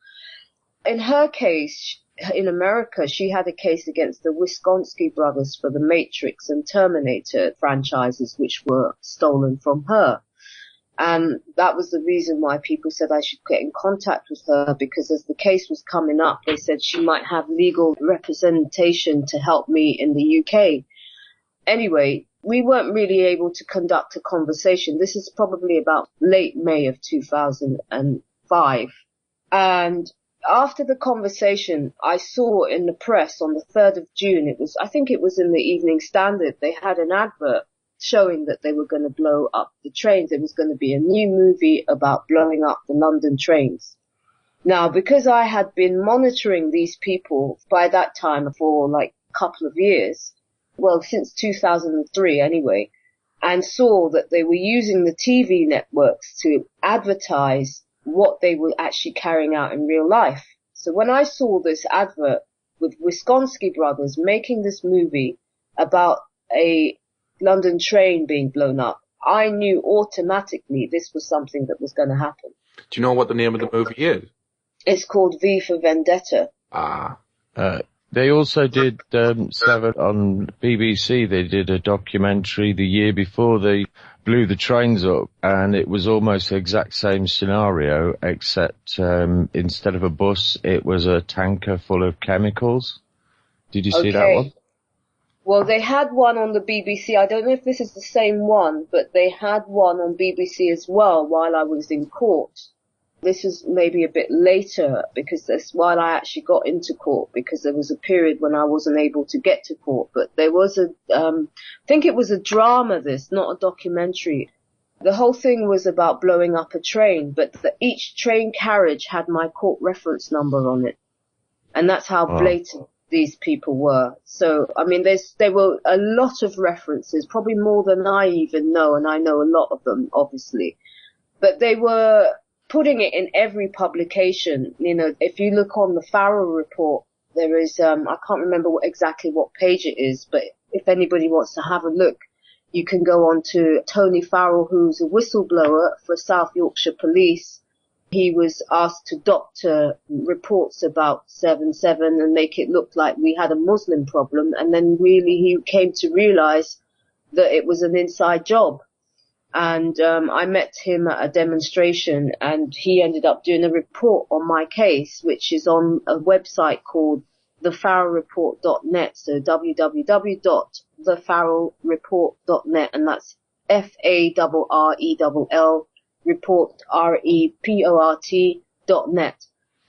E: In her case, in America, she had a case against the Wisconsin brothers for the Matrix and Terminator franchises, which were stolen from her. And that was the reason why people said I should get in contact with her, because as the case was coming up, they said she might have legal representation to help me in the UK. Anyway, we weren't really able to conduct a conversation. This is probably about late May of 2005. And after the conversation, I saw in the press on the 3rd of June, I think it was in the Evening Standard, they had an advert showing that they were going to blow up the trains. There was going to be a new movie about blowing up the London trains. Now, because I had been monitoring these people by that time for like a couple of years, well, since 2003 anyway, and saw that they were using the TV networks to advertise what they were actually carrying out in real life. So when I saw this advert with Wisconsin brothers making this movie about a London train being blown up, I knew automatically this was something that was going to happen.
C: Do you know what the name of the movie is?
E: It's called V for Vendetta.
D: They also did, Seven on BBC, they did a documentary the year before they blew the trains up, and it was almost the exact same scenario, except instead of a bus, it was a tanker full of chemicals. Did you see that one?
E: Well, they had one on the BBC. I don't know if this is the same one, but they had one on BBC as well while I was in court. This is maybe a bit later because that's while I actually got into court, because there was a period when I wasn't able to get to court. But there was I think it was a drama, this, not a documentary. The whole thing was about blowing up a train, but each train carriage had my court reference number on it. And that's how blatant these people were. So, I mean, there were a lot of references, probably more than I even know, and I know a lot of them, obviously. But they were putting it in every publication. If you look on the Farrell report, there is, I can't remember exactly what page it is, but if anybody wants to have a look, you can go on to Tony Farrell, who's a whistleblower for South Yorkshire Police. He was asked to doctor reports about 7/7 and make it look like we had a Muslim problem. And then really he came to realize that it was an inside job. And I met him at a demonstration, and he ended up doing a report on my case, which is on a website called thefarrellreport.net. So www.thefarrellreport.net, and that's FARRELL report, REPORT.net.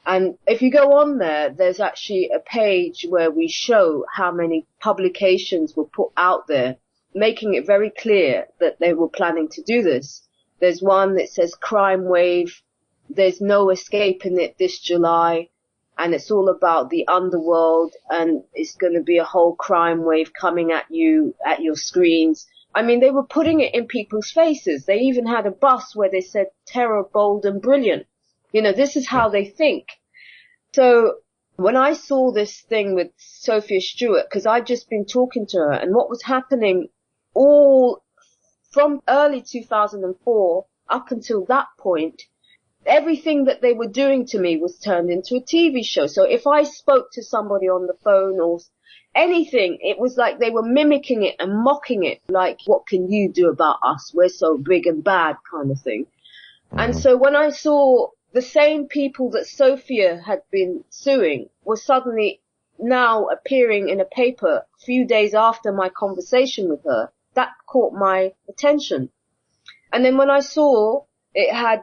E: And if you go on there, there's actually a page where we show how many publications were put out there, making it very clear that they were planning to do this. There's one that says Crime Wave, there's no escaping it this July, and it's all about the underworld, and it's going to be a whole crime wave coming at you, at your screens. I mean, they were putting it in people's faces. They even had a bus where they said terror, bold and brilliant. You know, this is how they think. So when I saw this thing with Sophia Stewart, because I'd just been talking to her, and what was happening all from early 2004 up until that point, everything that they were doing to me was turned into a TV show. So if I spoke to somebody on the phone or anything, it was like they were mimicking it and mocking it, like, what can you do about us? We're so big and bad kind of thing. And so when I saw the same people that Sophia had been suing were suddenly now appearing in a paper a few days after my conversation with her, that caught my attention. And then when I saw it had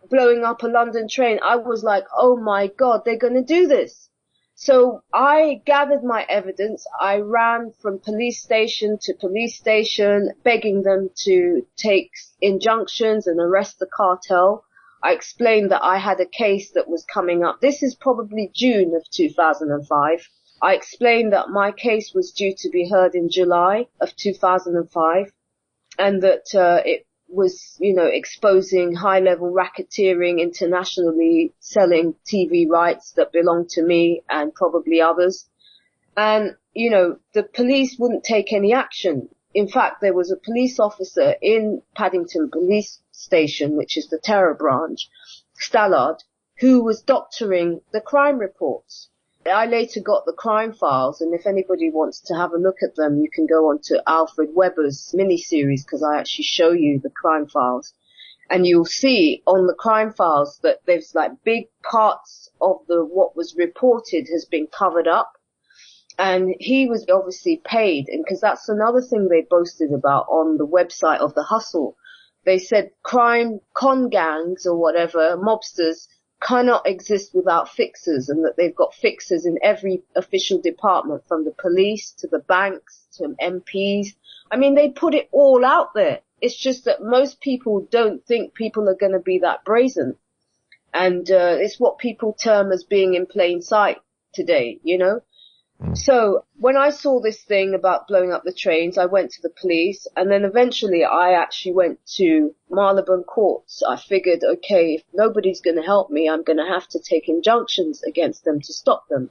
E: blowing up a London train, I was like, oh my God, they're going to do this. So I gathered my evidence. I ran from police station to police station, begging them to take injunctions and arrest the cartel. I explained that I had a case that was coming up. This is probably June of 2005. I explained that my case was due to be heard in July of 2005, and that it was, you know, exposing high-level racketeering, internationally selling TV rights that belonged to me and probably others. And, you know, the police wouldn't take any action. In fact, there was a police officer in Paddington Police Station, which is the terror branch, Stallard, who was doctoring the crime reports. I later got the crime files, and if anybody wants to have a look at them, you can go on to Alfred Weber's miniseries, because I actually show you the crime files. And you'll see on the crime files that there's like big parts of what was reported has been covered up. And he was obviously paid, and because that's another thing they boasted about on the website of The Hustle. They said crime, con gangs or whatever, mobsters, cannot exist without fixers, and that they've got fixers in every official department, from the police to the banks to MPs. I mean, they put it all out there. It's just that most people don't think people are going to be that brazen. And it's what people term as being in plain sight today, you know. So when I saw this thing about blowing up the trains, I went to the police, and then eventually I actually went to Marylebone courts. I figured, okay, if nobody's going to help me, I'm going to have to take injunctions against them to stop them.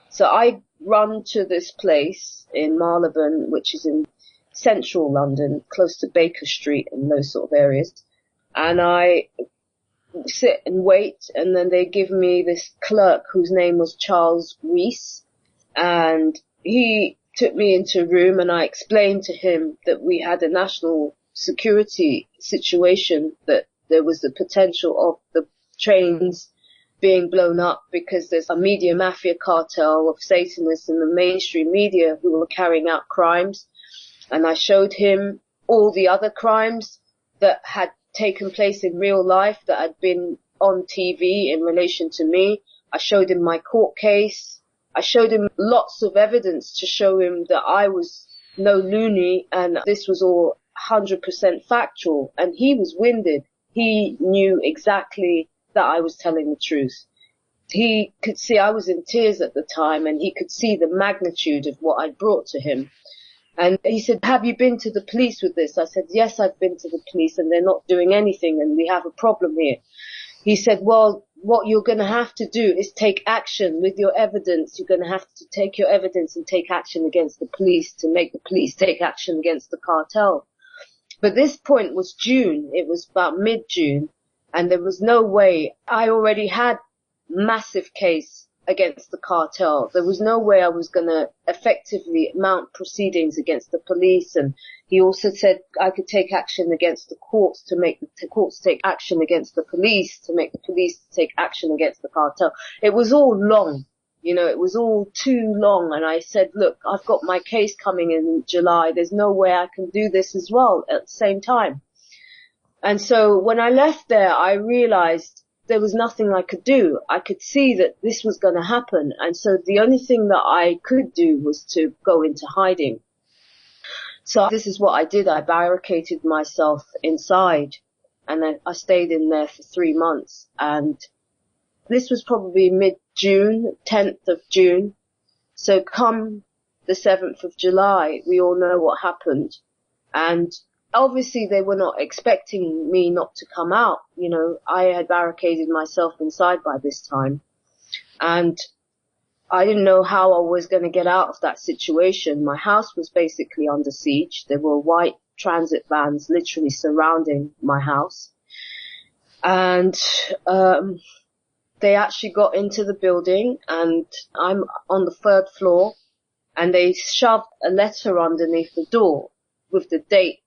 E: So I run to this place in Marylebone, which is in central London, close to Baker Street and those sort of areas. And I sit and wait, and then they give me this clerk whose name was Charles Rees. And he took me into a room, and I explained to him that we had a national security situation, that there was the potential of the trains being blown up because there's a media mafia cartel of Satanists in the mainstream media who were carrying out crimes. And I showed him all the other crimes that had taken place in real life that had been on TV in relation to me. I showed him my court case. I showed him lots of evidence to show him that I was no loony and this was all 100% factual. And he was winded. He knew exactly that I was telling the truth. He could see I was in tears at the time, and he could see the magnitude of what I'd brought to him. And he said, have you been to the police with this? I said, yes, I've been to the police, and they're not doing anything, and we have a problem here. He said, well, what you're going to have to do is take action with your evidence. You're going to have to take your evidence and take action against the police to make the police take action against the cartel. But this point was June. It was about mid-June, and there was no way. I already had massive case against the cartel. There was no way I was going to effectively mount proceedings against the police. And he also said I could take action against the courts to make the courts take action against the police, to make the police take action against the cartel. It was all long, you know, it was all too long. And I said, look, I've got my case coming in July. There's no way I can do this as well at the same time. And so when I left there, I realized there was nothing I could do. I could see that this was going to happen. And so the only thing that I could do was to go into hiding. So this is what I did. I barricaded myself inside, and I stayed in there for 3 months. And this was probably mid-June, 10th of June. So come the 7th of July, we all know what happened. And obviously they were not expecting me not to come out. You know, I had barricaded myself inside by this time. And I didn't know how I was going to get out of that situation. My house was basically under siege. There were white transit vans literally surrounding my house. And they actually got into the building, and I'm on the 3rd floor, and they shoved a letter underneath the door with the date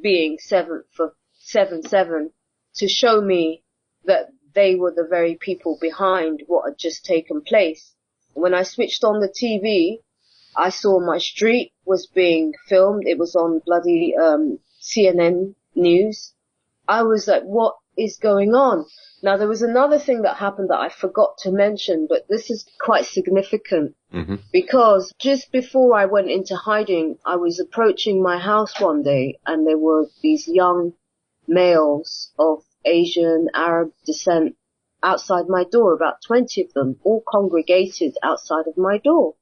E: being 7th of 7/7 to show me that they were the very people behind what had just taken place. When I switched on the TV, I saw my street was being filmed. It was on bloody CNN News. I was like, what is going on? Now, there was another thing that happened that I forgot to mention, but this is quite significant. Because just before I went into hiding, I was approaching my house one day, and there were these young males of Asian, Arab descent outside my door, about 20 of them, all congregated outside of my door.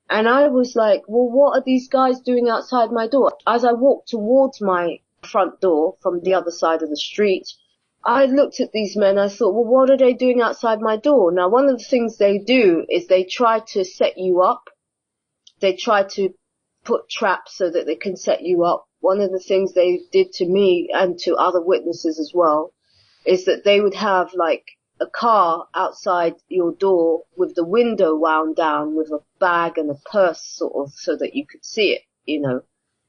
E: And I was like, well, what are these guys doing outside my door? As I walked towards my front door from the other side of the street, I looked at these men. I thought, well, what are they doing outside my door? Now, one of the things they do is they try to set you up. They try to put traps so that they can set you up. One of the things they did to me and to other witnesses as well is that they would have like a car outside your door with the window wound down with a bag and a purse sort of so that you could see it, you know.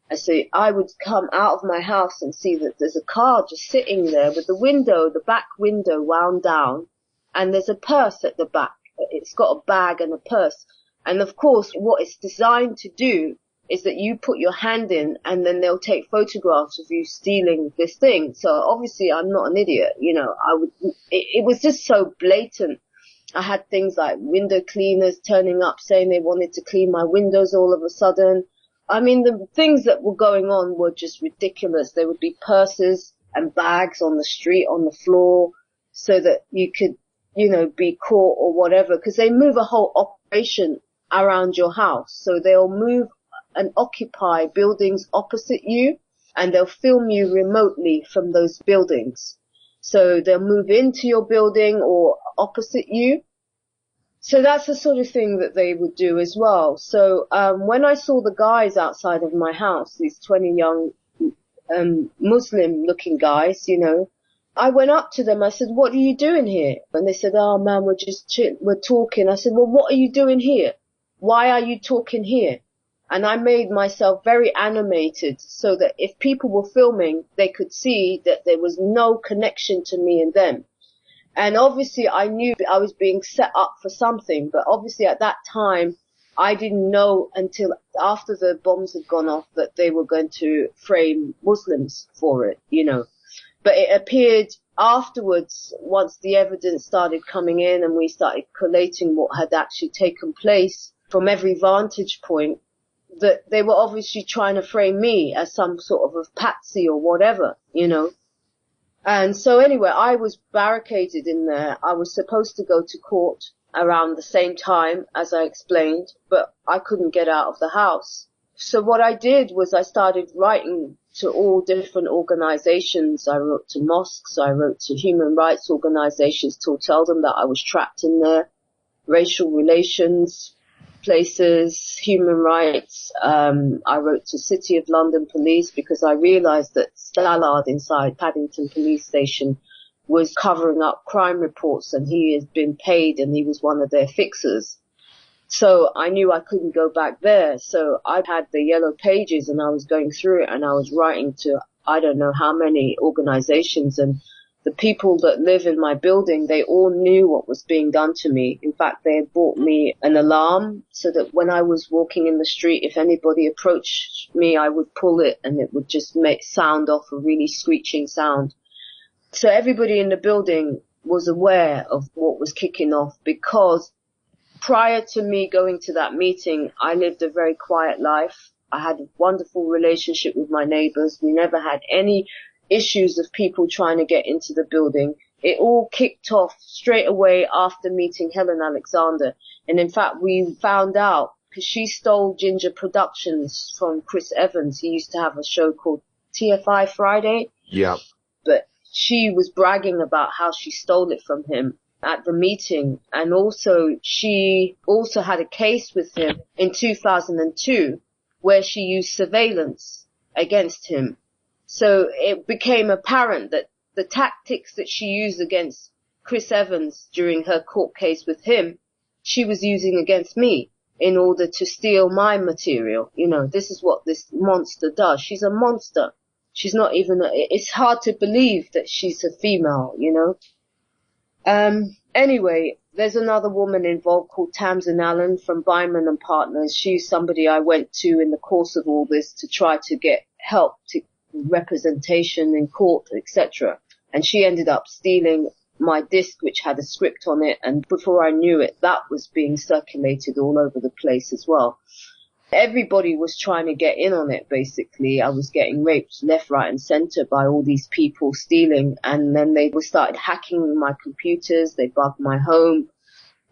E: And so I would come out of my house and see that there's a car just sitting there with the back window wound down, and there's a purse at the back. It's got a bag and a purse. And of course, what it's designed to do is that you put your hand in, and then they'll take photographs of you stealing this thing. So obviously I'm not an idiot, you know. It was just so blatant. I had things like window cleaners turning up saying they wanted to clean my windows all of a sudden. I mean, the things that were going on were just ridiculous. There would be purses and bags on the street, on the floor, so that you could, you know, be caught or whatever, because they move a whole operation around your house. So they'll move and occupy buildings opposite you, and they'll film you remotely from those buildings. So they'll move into your building or opposite you. So that's the sort of thing that they would do as well. So when I saw the guys outside of my house, these 20 young Muslim-looking guys, you know, I went up to them. I said, what are you doing here? And they said, oh, man, we're talking. I said, well, what are you doing here? Why are you talking here? And I made myself very animated so that if people were filming, they could see that there was no connection to me and them. And obviously I knew I was being set up for something, but obviously at that time I didn't know until after the bombs had gone off that they were going to frame Muslims for it, you know. But it appeared afterwards, once the evidence started coming in and we started collating what had actually taken place from every vantage point, that they were obviously trying to frame me as some sort of a patsy or whatever, you know. And so anyway, I was barricaded in there. I was supposed to go to court around the same time, as I explained, but I couldn't get out of the house. So what I did was I started writing to all different organizations. I wrote to mosques. I wrote to human rights organizations to tell them that I was trapped in there, racial relations places, human rights. I wrote to City of London Police because I realized that Stallard inside Paddington Police Station was covering up crime reports, and he has been paid and he was one of their fixers. So I knew I couldn't go back there. So I had the yellow pages and I was going through it and I was writing to I don't know how many organizations, and the people that live in my building, they all knew what was being done to me. In fact, they had bought me an alarm so that when I was walking in the street, if anybody approached me, I would pull it and it would just sound off a really screeching sound. So everybody in the building was aware of what was kicking off, because prior to me going to that meeting, I lived a very quiet life. I had a wonderful relationship with my neighbors. We never had any issues of people trying to get into the building. It all kicked off straight away after meeting Helen Alexander. And in fact, we found out because she stole Ginger Productions from Chris Evans. He used to have a show called TFR Friday.
C: Yeah.
E: But she was bragging about how she stole it from him at the meeting. And also, she also had a case with him in 2002 where she used surveillance against him. So it became apparent that the tactics that she used against Chris Evans during her court case with him, she was using against me in order to steal my material. You know, this is what this monster does. She's a monster. She's not even, it's hard to believe that she's a female, you know. Anyway, there's another woman involved called Tamsin Allen from Byman and Partners. She's somebody I went to in the course of all this to try to get help to representation in court, etc. And she ended up stealing my disc, which had a script on it. And before I knew it, that was being circulated all over the place as well. Everybody was trying to get in on it, basically. I was getting raped left, right and center by all these people stealing. And then they started hacking my computers. They bugged my home.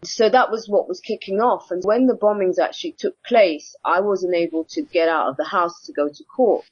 E: So that was what was kicking off. And when the bombings actually took place, I wasn't able to get out of the house to go to court.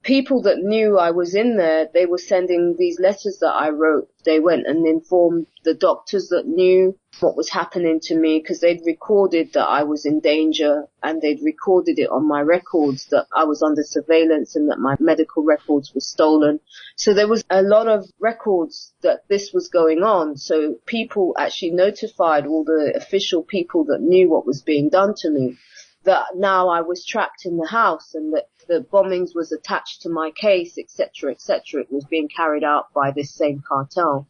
E: People that knew I was in there, they were sending these letters that I wrote. They went and informed the doctors that knew what was happening to me, because they'd recorded that I was in danger, and they'd recorded it on my records that I was under surveillance and that my medical records were stolen. So there was a lot of records that this was going on. So people actually notified all the official people that knew what was being done to me, that now I was trapped in the house and that the bombings was attached to my case, etc., etc. It was being carried out by this same cartel.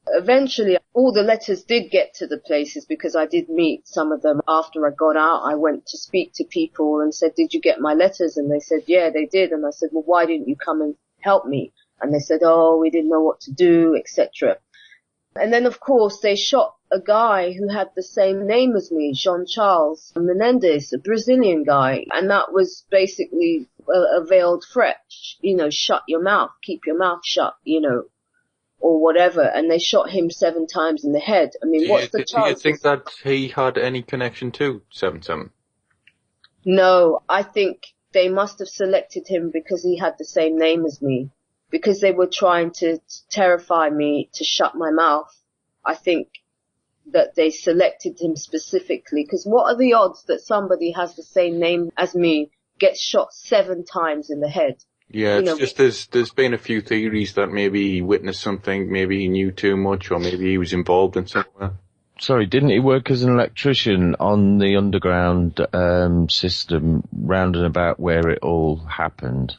E: Eventually, all the letters did get to the places, because I did meet some of them after I got out. I went to speak to people and said, did you get my letters? And they said, yeah, they did. And I said, well, why didn't you come and help me? And they said, oh, we didn't know what to do, etc. And then, of course, they shot a guy who had the same name as me, Jean-Charles Menendez, a Brazilian guy. And that was basically a veiled threat, you know, shut your mouth, keep your mouth shut, you know, or whatever. And they shot him 7 times in the head. I mean, what's the chance?
C: Do you think that he had any connection to 7-7?
E: No, I think they must have selected him because he had the same name as me, because they were trying to terrify me to shut my mouth. I think that they selected him specifically, because what are the odds that somebody has the same name as me gets shot 7 times in the head?
C: Yeah, it's just there's been a few theories that maybe he witnessed something, maybe he knew too much, or maybe he was involved in somewhere.
D: Sorry, didn't he work as an electrician on the underground system round and about where it all happened?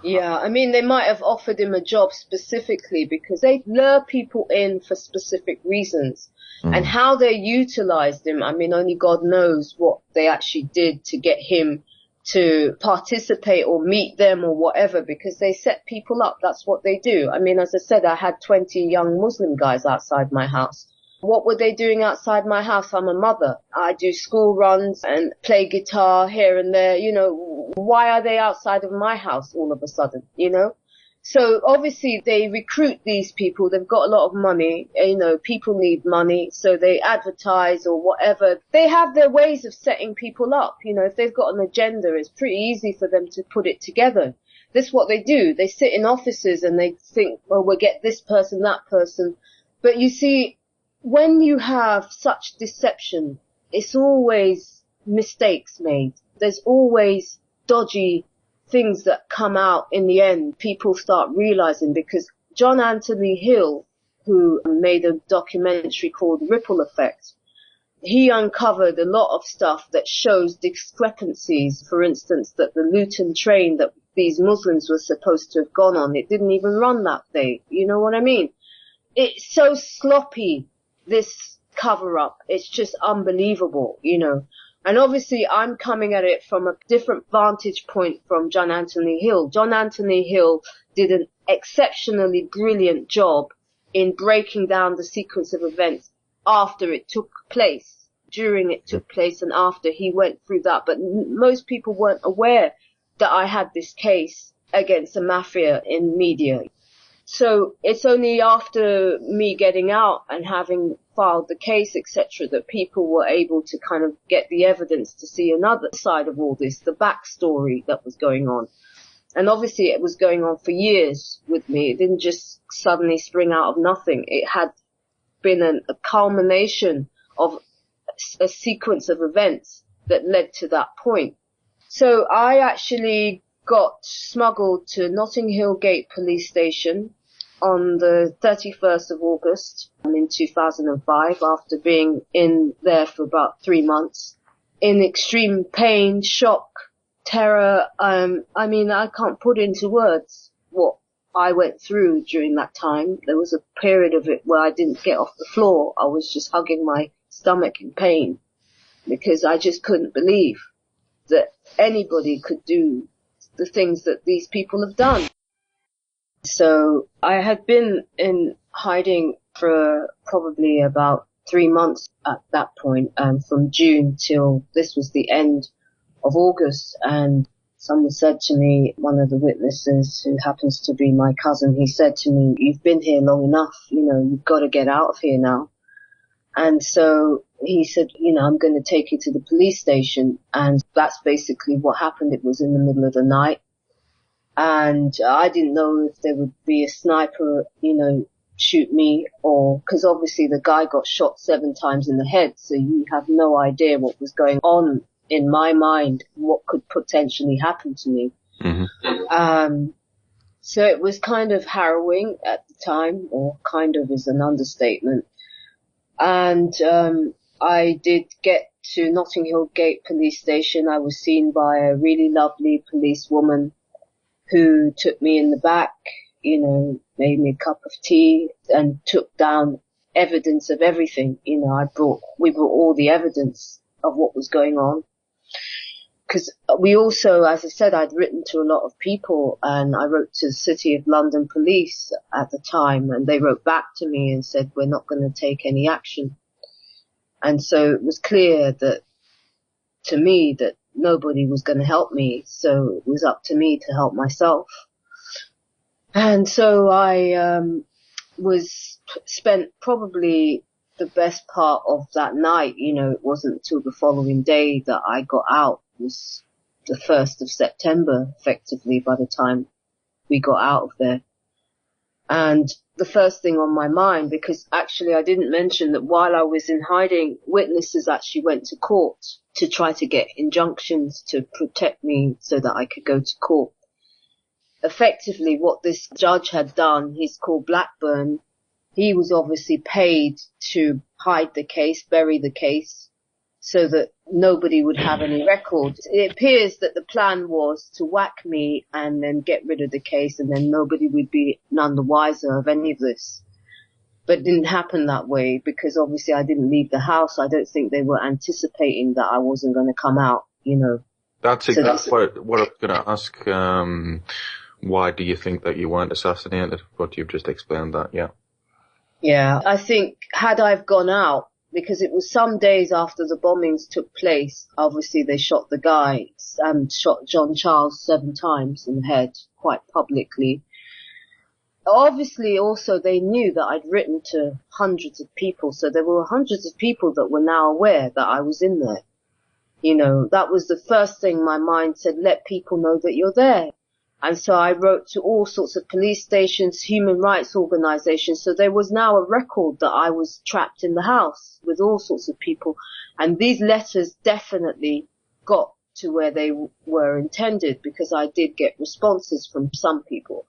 E: Yeah, I mean, they might have offered him a job specifically because they lure people in for specific reasons. And how they utilized him, I mean, only God knows what they actually did to get him to participate or meet them or whatever, because they set people up. That's what they do. I mean, as I said, I had 20 young Muslim guys outside my house. What were they doing outside my house? I'm a mother. I do school runs and play guitar here and there. You know, why are they outside of my house all of a sudden, you know? So obviously they recruit these people. They've got a lot of money. You know, people need money. So they advertise or whatever. They have their ways of setting people up. You know, if they've got an agenda, it's pretty easy for them to put it together. This is what they do. They sit in offices and they think, well, we'll get this person, that person. But you see, when you have such deception, it's always mistakes made. There's always dodgy things that come out in the end. People start realizing, because John Anthony Hill, who made a documentary called Ripple Effect, he uncovered a lot of stuff that shows discrepancies. For instance, that the Luton train that these Muslims were supposed to have gone on, it didn't even run that day. You know what I mean? It's so sloppy, this cover-up. It's just unbelievable, you know. And obviously I'm coming at it from a different vantage point from John Anthony Hill. John Anthony Hill did an exceptionally brilliant job in breaking down the sequence of events after it took place, during it took place, and after he went through that. But most people weren't aware that I had this case against the mafia in media. So it's only after me getting out and having filed the case, etc., that people were able to kind of get the evidence to see another side of all this, the backstory that was going on. And obviously it was going on for years with me. It didn't just suddenly spring out of nothing. It had been a culmination of a sequence of events that led to that point. So I actually got smuggled to Notting Hill Gate police station on the 31st of August in 2005 after being in there for about 3 months in extreme pain, shock, terror. I mean, I can't put into words what I went through during that time. There was a period of it where I didn't get off the floor. I was just hugging my stomach in pain because I just couldn't believe that anybody could do the things that these people have done. So I had been in hiding for probably about 3 months at that point, from June till this was the end of August. And someone said to me, one of the witnesses who happens to be my cousin, he said to me, "You've been here long enough, you've got to get out of here now." And so he said, "I'm going to take you to the police station." And that's basically what happened. It was in the middle of the night. And I didn't know if there would be a sniper, shoot me, or, because obviously the guy got shot 7 times in the head. So you have no idea what was going on in my mind, what could potentially happen to me. Mm-hmm. So it was kind of harrowing at the time, or kind of is an understatement. And I did get to Notting Hill Gate police station. I was seen by a really lovely policewoman who took me in the back, made me a cup of tea and took down evidence of everything. We brought all the evidence of what was going on. Because we also, as I said, I'd written to a lot of people, and I wrote to the City of London Police at the time, and they wrote back to me and said, "We're not going to take any action." And so it was clear to me that nobody was going to help me, so it was up to me to help myself. And so I spent probably the best part of that night. It wasn't until the following day that I got out. It was the 1st of September, effectively, by the time we got out of there. And the first thing on my mind, because actually I didn't mention that while I was in hiding, witnesses actually went to court to try to get injunctions to protect me so that I could go to court. Effectively, what this judge had done, he's called Blackburn, he was obviously paid to hide the case, bury the case, so that nobody would have any record. It appears that the plan was to whack me and then get rid of the case, and then nobody would be none the wiser of any of this. But it didn't happen that way, because obviously I didn't leave the house. I don't think they were anticipating that I wasn't going to come out,
C: That's exactly what I was going to ask. Why do you think that you weren't assassinated? But you've just explained that, yeah.
E: Yeah, I think had I've gone out, because it was some days after the bombings took place, obviously they shot the guy, shot John Charles 7 times in the head, quite publicly. Obviously also they knew that I'd written to hundreds of people, so there were hundreds of people that were now aware that I was in there. That was the first thing my mind said, let people know that you're there. And so I wrote to all sorts of police stations, human rights organizations. So there was now a record that I was trapped in the house with all sorts of people. And these letters definitely got to where they were intended, because I did get responses from some people.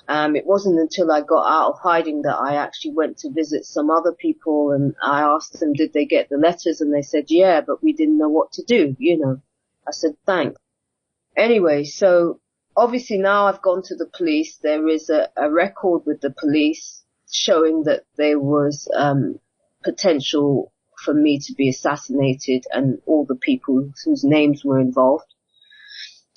E: It wasn't until I got out of hiding that I actually went to visit some other people, and I asked them, did they get the letters? And they said, yeah, but we didn't know what to do. I said, thanks. Anyway, so obviously now I've gone to the police. There is a record with the police showing that there was potential for me to be assassinated and all the people whose names were involved.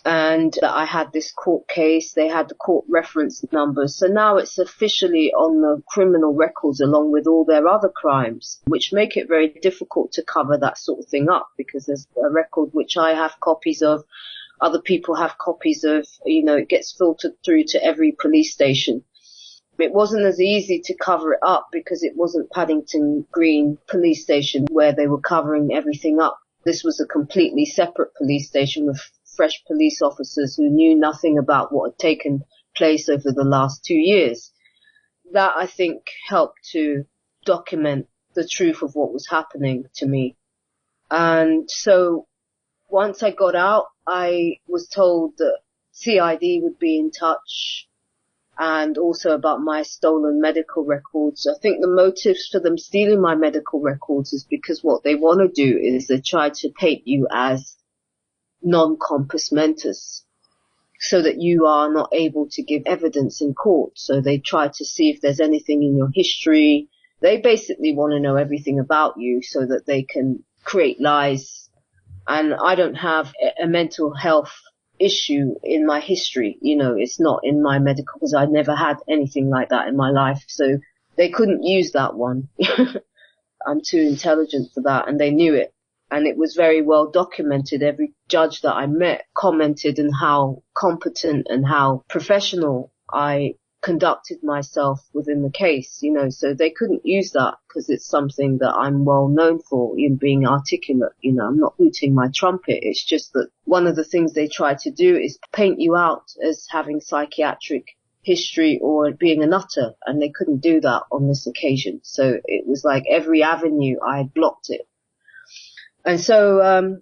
E: and that I had this court case. They had the court reference numbers. So now it's officially on the criminal records along with all their other crimes, which make it very difficult to cover that sort of thing up, because there's a record which I have copies of, other people have copies of, it gets filtered through to every police station. It wasn't as easy to cover it up because it wasn't Paddington Green police station where they were covering everything up. This was a completely separate police station with fresh police officers who knew nothing about what had taken place over the last 2 years. That, I think, helped to document the truth of what was happening to me. And so once I got out, I was told that CID would be in touch, and also about my stolen medical records. I think the motives for them stealing my medical records is because what they want to do is they try to paint you as non-compos mentis, so that you are not able to give evidence in court. So they try to see if there's anything in your history. They basically want to know everything about you so that they can create lies. And I don't have a mental health issue in my history. It's not in my medical, because I never had anything like that in my life. So they couldn't use that one. I'm too intelligent for that, and they knew it. And it was very well documented. Every judge that I met commented on how competent and how professional I conducted myself within the case, so they couldn't use that because it's something that I'm well known for, in being articulate. I'm not hooting my trumpet. It's just that one of the things they try to do is paint you out as having psychiatric history or being a nutter, and they couldn't do that on this occasion. So it was like every avenue I had blocked it. And so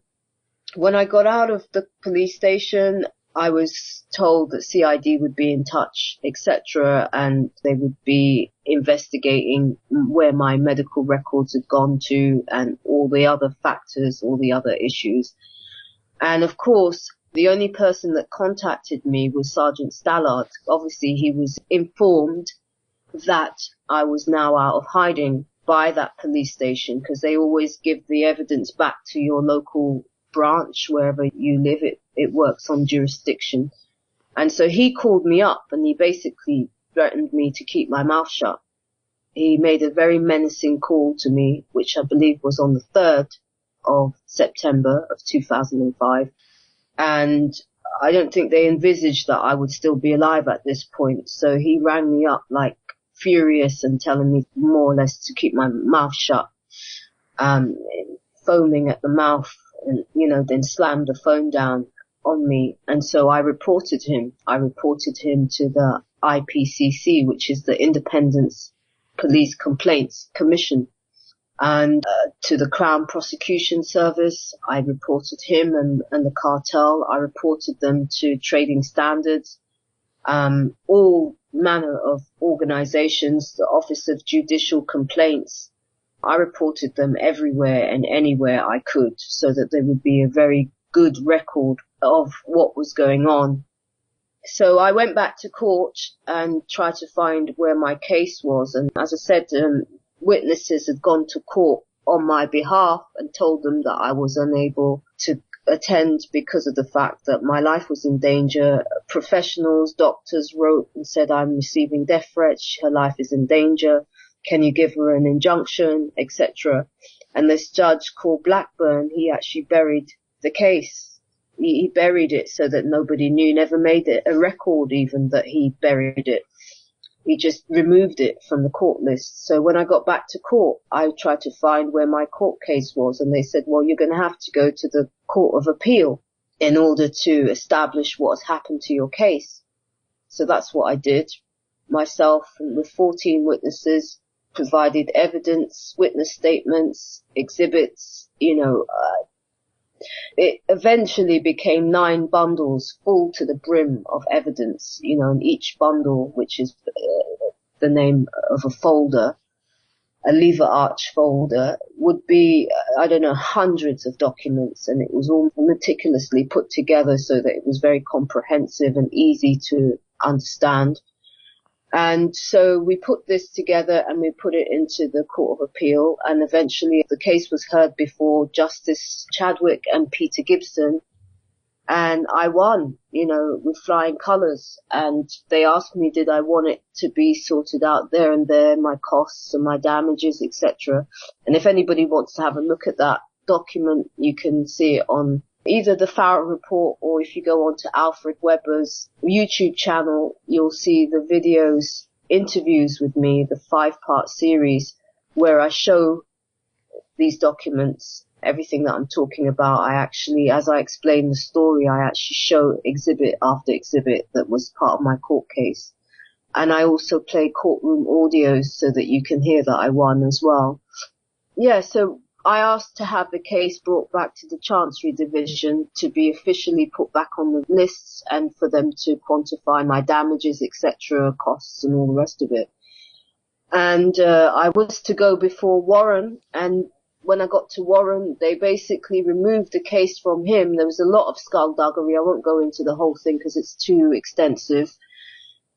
E: when I got out of the police station, I was told that CID would be in touch, etc., and they would be investigating where my medical records had gone to and all the other factors, all the other issues. And of course, the only person that contacted me was Sergeant Stallard. Obviously, he was informed that I was now out of hiding by that police station, because they always give the evidence back to your local branch wherever you live. It works on jurisdiction. And so he called me up and he basically threatened me to keep my mouth shut. He made a very menacing call to me, which I believe was on the 3rd of September of 2005. And I don't think they envisaged that I would still be alive at this point. So he rang me up like furious and telling me more or less to keep my mouth shut, foaming at the mouth, and, then slammed the phone down on me. And so I reported him. I reported him to the IPCC, which is the Independent Police Complaints Commission, and to the Crown Prosecution Service. I reported him and the cartel. I reported them to Trading Standards, all manner of organizations, the Office of Judicial Complaints. I reported them everywhere and anywhere I could, so that there would be a very good record of what was going on. So I went back to court and tried to find where my case was. And as I said, witnesses had gone to court on my behalf and told them that I was unable to attend because of the fact that my life was in danger. Professionals, doctors wrote and said, I'm receiving death threats, her life is in danger, can you give her an injunction, etc. And this judge called Blackburn, he actually buried the case. He buried it so that nobody knew, never made it a record even that he buried it. He just removed it from the court list. So when I got back to court, I tried to find where my court case was, and they said, well, you're going to have to go to the Court of Appeal in order to establish what has happened to your case. So that's what I did. Myself, with 14 witnesses, provided evidence, witness statements, exhibits, it eventually became 9 bundles full to the brim of evidence, and each bundle, which is the name of a folder, a lever arch folder, would be, hundreds of documents, and it was all meticulously put together so that it was very comprehensive and easy to understand. And so we put this together and we put it into the Court of Appeal, and eventually the case was heard before Justice Chadwick and Peter Gibson, And I won, with flying colours. And they asked me, did I want it to be sorted out there and there, my costs and my damages, etc. And if anybody wants to have a look at that document, you can see it on either the Farrell Report, or if you go on to Alfred Weber's YouTube channel, you'll see the videos, interviews with me, the 5-part series, where I show these documents, everything that I'm talking about. I actually, as I explain the story, I actually show exhibit after exhibit that was part of my court case. And I also play courtroom audios so that you can hear that I won as well. Yeah, so I asked to have the case brought back to the Chancery Division to be officially put back on the lists and for them to quantify my damages, etc., costs and all the rest of it. And I was to go before Warren, and when I got to Warren, they basically removed the case from him. There was a lot of skullduggery. I won't go into the whole thing because it's too extensive.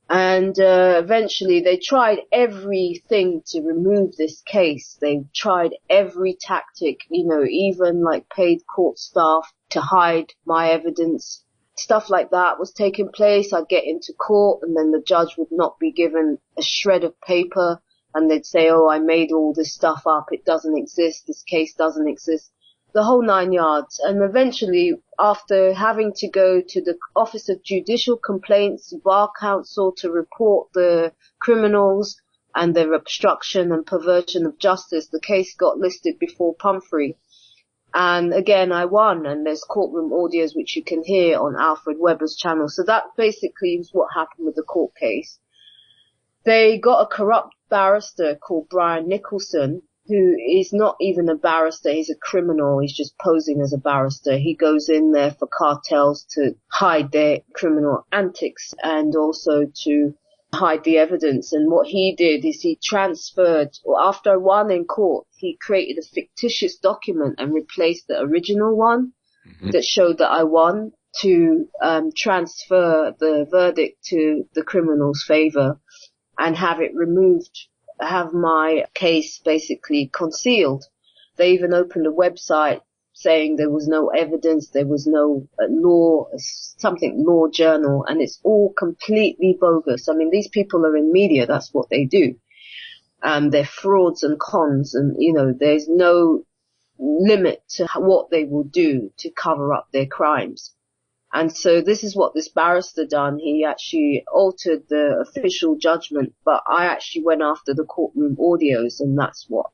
E: And eventually they tried everything to remove this case. They tried every tactic, even like paid court staff to hide my evidence. Stuff like that was taking place. I'd get into court and then the judge would not be given a shred of paper, and they'd say, oh, I made all this stuff up. It doesn't exist. This case doesn't exist. The whole 9 yards. And eventually, after having to go to the Office of Judicial Complaints, Bar Council, to report the criminals and their obstruction and perversion of justice, the case got listed before Pumphrey. And again, I won, and there's courtroom audios which you can hear on Alfred Weber's channel. So that basically is what happened with the court case. They got a corrupt barrister called Brian Nicholson, who is not even a barrister. He's a criminal. He's just posing as a barrister. He goes in there for cartels to hide their criminal antics and also to hide the evidence. And what he did is he transferred, or after I won in court, he created a fictitious document and replaced the original one that showed that I won to transfer the verdict to the criminal's favor and have it removed, have my case basically concealed. They even opened a website saying there was no evidence, there was no law journal, and it's all completely bogus. I mean, these people are in media, that's what they do. They're frauds and cons, and, there's no limit to what they will do to cover up their crimes. And so this is what this barrister done. He actually altered the official judgment, but I actually went after the courtroom audios, and that's what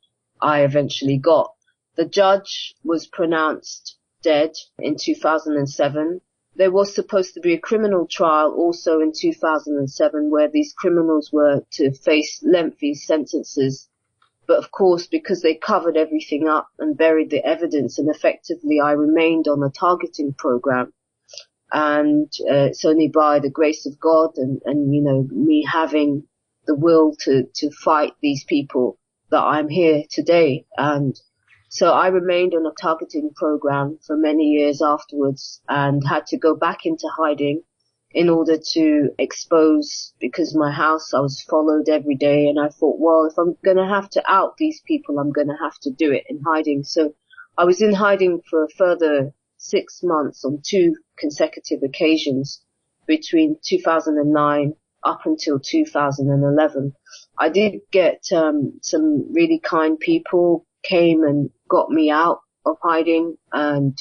E: I eventually got. The judge was pronounced dead in 2007. There was supposed to be a criminal trial also in 2007 where these criminals were to face lengthy sentences. But of course, because they covered everything up and buried the evidence, and effectively I remained on a targeting program. And it's only by the grace of God and me having the will to fight these people that I'm here today. And so I remained on a targeting program for many years afterwards and had to go back into hiding in order to expose, because my house, I was followed every day. And I thought, well, if I'm going to have to out these people, I'm going to have to do it in hiding. So I was in hiding for a further 6 months on 2 consecutive occasions between 2009 up until 2011. I did get some really kind people came and got me out of hiding, and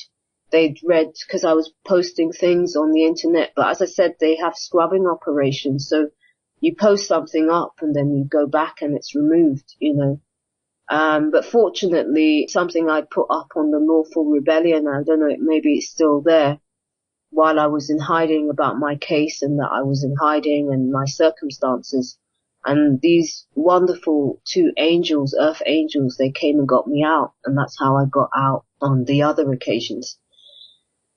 E: they'd read, because I was posting things on the internet, but as I said, they have scrubbing operations, so you post something up and then you go back and it's removed, But fortunately, something I put up on the Lawful Rebellion, I don't know, maybe it's still there, while I was in hiding about my case and that I was in hiding and my circumstances. And these wonderful 2 angels, earth angels, they came and got me out. And that's how I got out on the other occasions.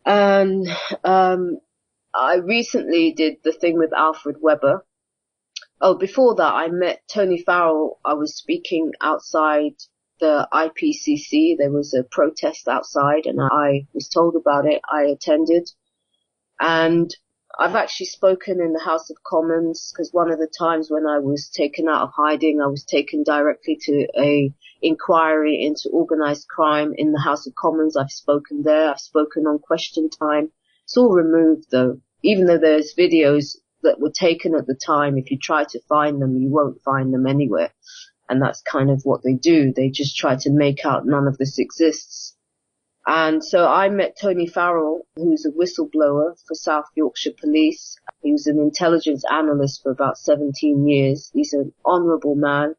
E: And I recently did the thing with Alfred Weber. Oh, before that, I met Tony Farrell. I was speaking outside the IPCC. There was a protest outside and I was told about it. I attended. And I've actually spoken in the House of Commons, because one of the times when I was taken out of hiding, I was taken directly to a inquiry into organized crime in the House of Commons. I've spoken there. I've spoken on Question Time. It's all removed though. Even though there's videos that were taken at the time, if you try to find them, you won't find them anywhere. And that's kind of what they do. They just try to make out none of this exists. And so I met Tony Farrell, who's a whistleblower for South Yorkshire Police. He was an intelligence analyst for about 17 years. He's an honourable man.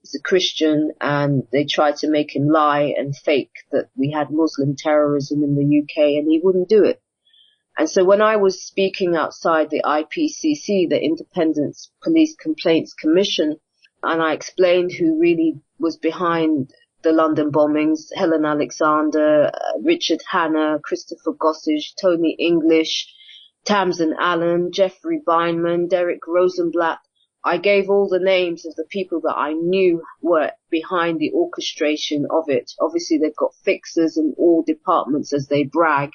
E: He's a Christian, and they tried to make him lie and fake that we had Muslim terrorism in the UK, and he wouldn't do it. And so when I was speaking outside the IPCC, the Independent Police Complaints Commission, and I explained who really was behind the London bombings, Helen Alexander, Richard Hanna, Christopher Gossage, Tony English, Tamsin Allen, Jeffrey Beinman, Derek Rosenblatt, I gave all the names of the people that I knew were behind the orchestration of it. Obviously, they've got fixers in all departments as they brag.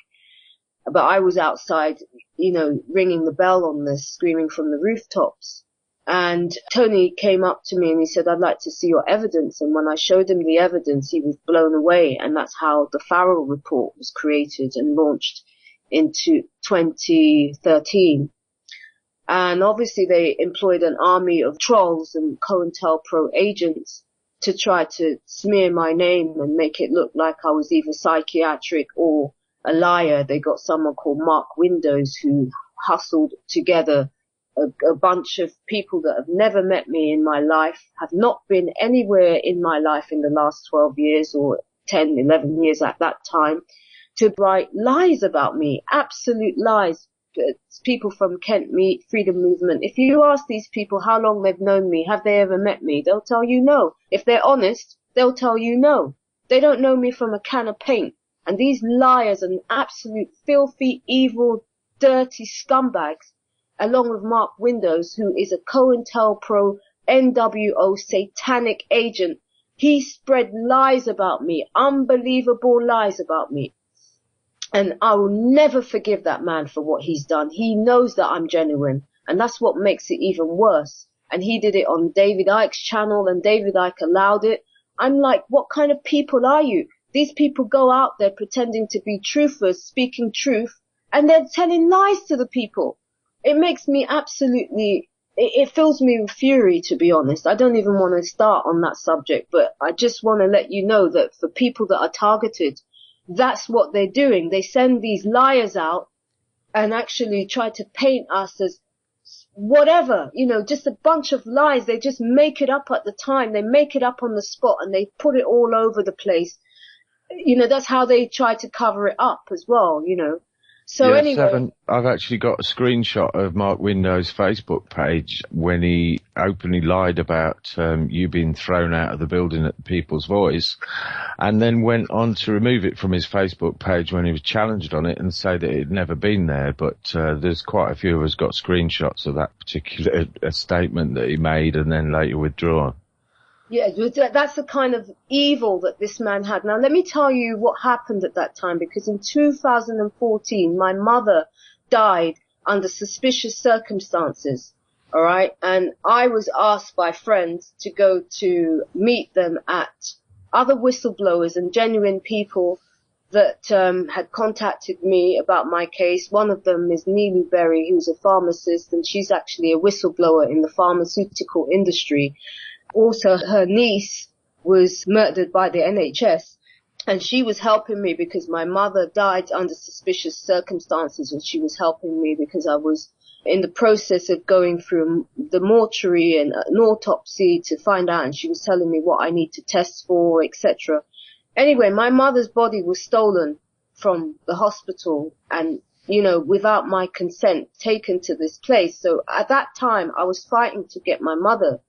E: But I was outside, ringing the bell on this, screaming from the rooftops. And Tony came up to me and he said, I'd like to see your evidence. And when I showed him the evidence, he was blown away. And that's how the Farrell report was created and launched into 2013. And obviously they employed an army of trolls and COINTELPRO agents to try to smear my name and make it look like I was either psychiatric or a liar. They got someone called Mark Windows who hustled together a bunch of people that have never met me in my life, have not been anywhere in my life in the last 12 years or 10, 11 years at that time, to write lies about me, absolute lies. It's people from Kent Meat, Freedom Movement. If you ask these people how long they've known me, have they ever met me, they'll tell you no. If they're honest, they'll tell you no. They don't know me from a can of paint. And these liars and absolute filthy, evil, dirty scumbags, along with Mark Windows, who is a COINTELPRO NWO satanic agent, he spread lies about me, unbelievable lies about me. And I will never forgive that man for what he's done. He knows that I'm genuine, and that's what makes it even worse. And he did it on David Icke's channel, and David Icke allowed it. I'm like, what kind of people are you? These people go out there pretending to be truthers, speaking truth, and they're telling lies to the people. It makes me absolutely, it fills me with fury, to be honest. I don't even want to start on that subject, but I just want to let you know that for people that are targeted, that's what they're doing. They send these liars out and actually try to paint us as whatever, just a bunch of lies. They just make it up at the time. They make it up on the spot and they put it all over the place. That's how they try to cover it up as well, So anyway.
D: Seven, I've actually got a screenshot of Mark Windows' Facebook page when he openly lied about you being thrown out of the building at the People's Voice, and then went on to remove it from his Facebook page when he was challenged on it and say that it had never been there. But there's quite a few of us got screenshots of that particular statement that he made and then later withdrawn.
E: Yeah, that's the kind of evil that this man had. Now, let me tell you what happened at that time, because in 2014, my mother died under suspicious circumstances, all right? And I was asked by friends to go to meet them at other whistleblowers and genuine people that had contacted me about my case. One of them is Neelu Berry, who's a pharmacist, and she's actually a whistleblower in the pharmaceutical industry. Also, her niece was murdered by the NHS, and she was helping me because my mother died under suspicious circumstances, and she was helping me because I was in the process of going through the mortuary and an autopsy to find out, and she was telling me what I need to test for, etc. Anyway, my mother's body was stolen from the hospital and, without my consent, taken to this place. So at that time, I was fighting to get my mother's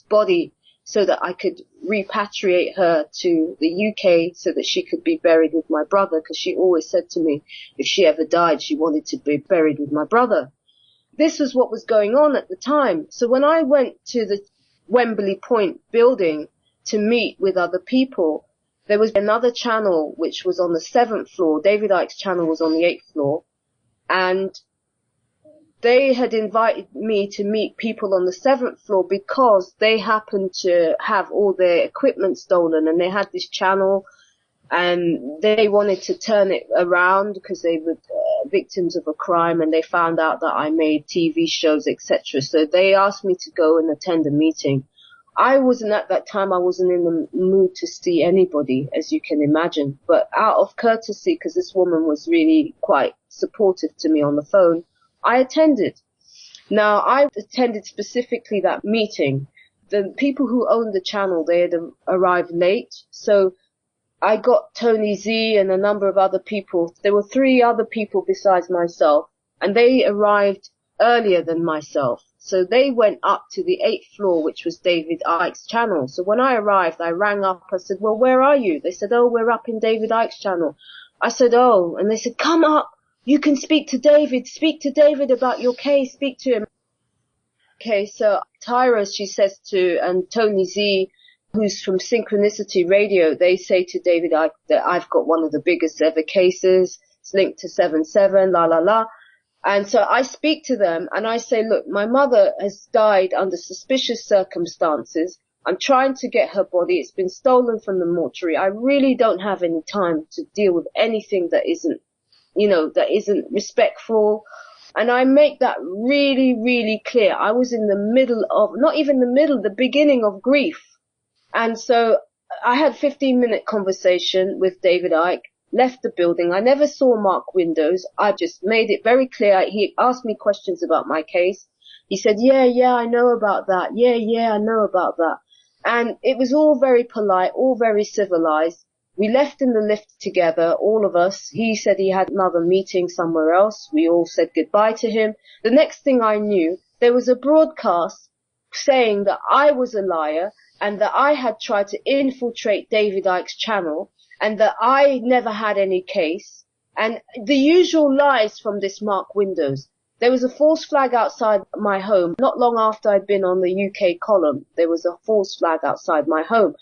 E: body so that I could repatriate her to the UK so that she could be buried with my brother, because she always said to me if she ever died, she wanted to be buried with my brother. This was what was going on at the time. So when I went to the Wembley Point building to meet with other people, there was another channel which was on the 7th floor. David Icke's channel was on the 8th floor. And they had invited me to meet people on the 7th floor because they happened to have all their equipment stolen, and they had this channel and they wanted to turn it around because they would victims of a crime, and they found out that I made TV shows, etc. So they asked me to go and attend a meeting. I wasn't at that time, I wasn't in the mood to see anybody, as you can imagine. But out of courtesy, because this woman was really quite supportive to me on the phone, I attended. Now, I attended specifically that meeting. The people who owned the channel, they had arrived late. So I got Tony Z and a number of other people. There were 3 other people besides myself, and they arrived earlier than myself. So they went up to the 8th floor, which was David Icke's channel. So when I arrived, I rang up. I said, well, where are you? They said, oh, we're up in David Icke's channel. I said, oh. And they said, come up. You can speak to David. Speak to David about your case. Speak to him. Okay, so Tyra, she says to, and Tony Z, who's from Synchronicity Radio, they say to David Icke that I've got one of the biggest ever cases. It's linked to 7/7, la, la, la. And so I speak to them and I say, look, my mother has died under suspicious circumstances. I'm trying to get her body. It's been stolen from the mortuary. I really don't have any time to deal with anything that isn't, that isn't respectful. And I make that really, really clear. I was in the middle of, not even the middle, the beginning of grief. And so I had a 15-minute conversation with David Icke. Left the building. I never saw Mark Windows. I just made it very clear. He asked me questions about my case. He said, yeah, I know about that. Yeah, I know about that. And it was all very polite, all very civilized. We left in the lift together, all of us. He said he had another meeting somewhere else. We all said goodbye to him. The next thing I knew, there was a broadcast saying that I was a liar and that I had tried to infiltrate David Icke's channel, and that I never had any case, and the usual lies from this Mark Windows. There was a false flag outside my home. Not long after I'd been on the UK column, there was a false flag outside my home.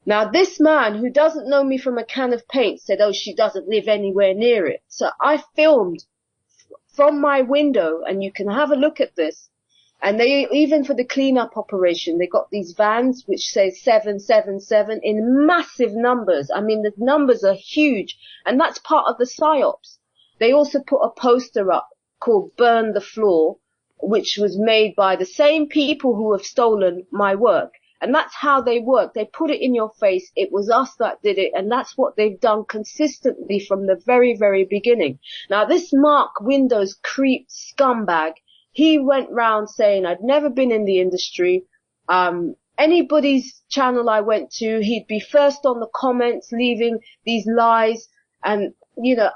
E: Now, this man who doesn't know me from a can of paint said, oh, she doesn't live anywhere near it. So I filmed from my window, and you can have a look at this. And they, even for the cleanup operation, they got these vans which say 777 in massive numbers. I mean, the numbers are huge, and that's part of the psyops. They also put a poster up called Burn the Floor, which was made by the same people who have stolen my work. And that's how they work. They put it in your face. It was us that did it. And that's what they've done consistently from the very, very beginning. Now, this Mark Windows creep scumbag, he went round saying I'd never been in the industry. Anybody's channel I went to, he'd be first on the comments, leaving these lies. And,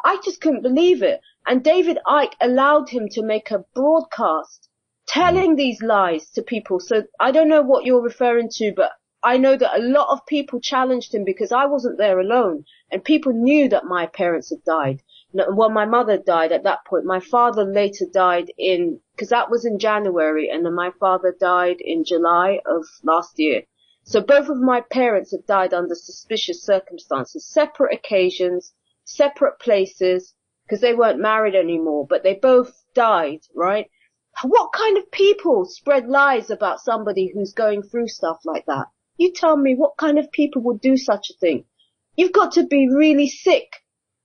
E: I just couldn't believe it. And David Icke allowed him to make a broadcast telling these lies to people. So I don't know what you're referring to, but I know that a lot of people challenged him because I wasn't there alone. And people knew that my parents had died. Well, my mother died at that point. My father later died because that was in January, and then my father died in July of last year. So both of my parents have died under suspicious circumstances, separate occasions, separate places, because they weren't married anymore, but they both died, right? What kind of people spread lies about somebody who's going through stuff like that? You tell me, what kind of people would do such a thing? You've got to be really sick.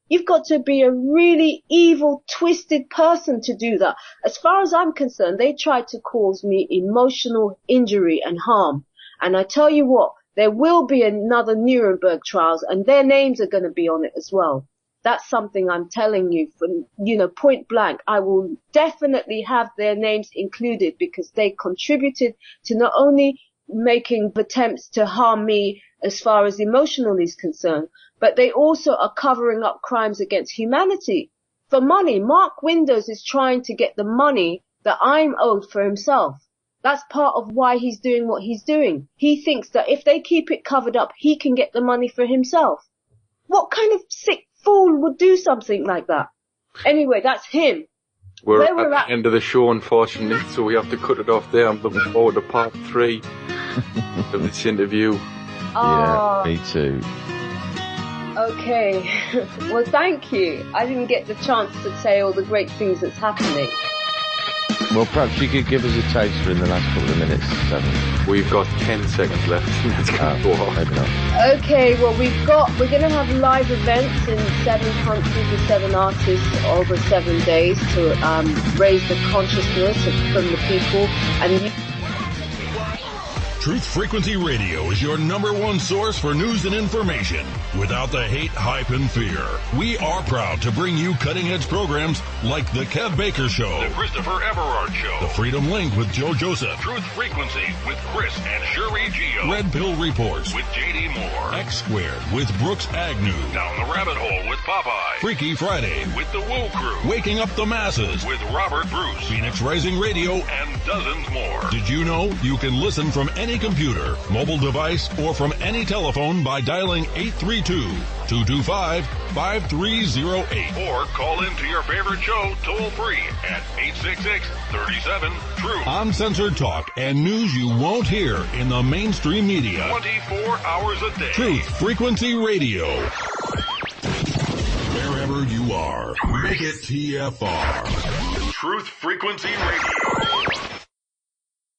E: You've got to be a really evil, twisted person to do that. As far as I'm concerned, they tried to cause me emotional injury and harm. And I tell you what, there will be another Nuremberg trials, and their names are going to be on it as well. That's something I'm telling you from, point blank. I will definitely have their names included because they contributed to not only making attempts to harm me as far as emotional is concerned, but they also are covering up crimes against humanity for money. Mark Windows is trying to get the money that I'm owed for himself. That's part of why he's doing what he's doing. He thinks that if they keep it covered up, he can get the money for himself. What kind of sick fool would do something like that? Anyway, that's him.
C: We're at the end of the show, unfortunately, so we have to cut it off there. I'm looking forward to part 3 of this interview.
D: Yeah, me too.
E: Okay. Well, thank you. I didn't get the chance to say all the great things that's happening.
D: Well, perhaps you could give us a taster in the last couple of minutes, Seven.
C: We've got 10 seconds left. Let's go off.
D: Maybe not.
E: Okay, well, we're going to have live events in 7 countries with 7 artists over 7 days to raise the consciousness from the people. And
B: Truth Frequency Radio is your #1 source for news and information without the hate, hype, and fear. We are proud to bring you cutting-edge programs like The Kev Baker Show, The Christopher Everard Show, The Freedom Link with Joe Joseph, Truth Frequency with Chris and Sherry Gio, Red Pill Reports with J.D. Moore, X Squared with Brooks Agnew, Down the Rabbit Hole with Popeye, Freaky Friday with The Woo Crew, Waking Up the Masses with Robert Bruce, Phoenix Rising Radio, and dozens more. Did you know you can listen from any computer, mobile device, or from any telephone by dialing 832-225-5308 or call into your favorite show toll free at 866-37-TRUTH. Uncensored talk and news you won't hear in the mainstream media 24 hours a day. Truth Frequency Radio. Wherever you are, make it TFR. Truth Frequency Radio.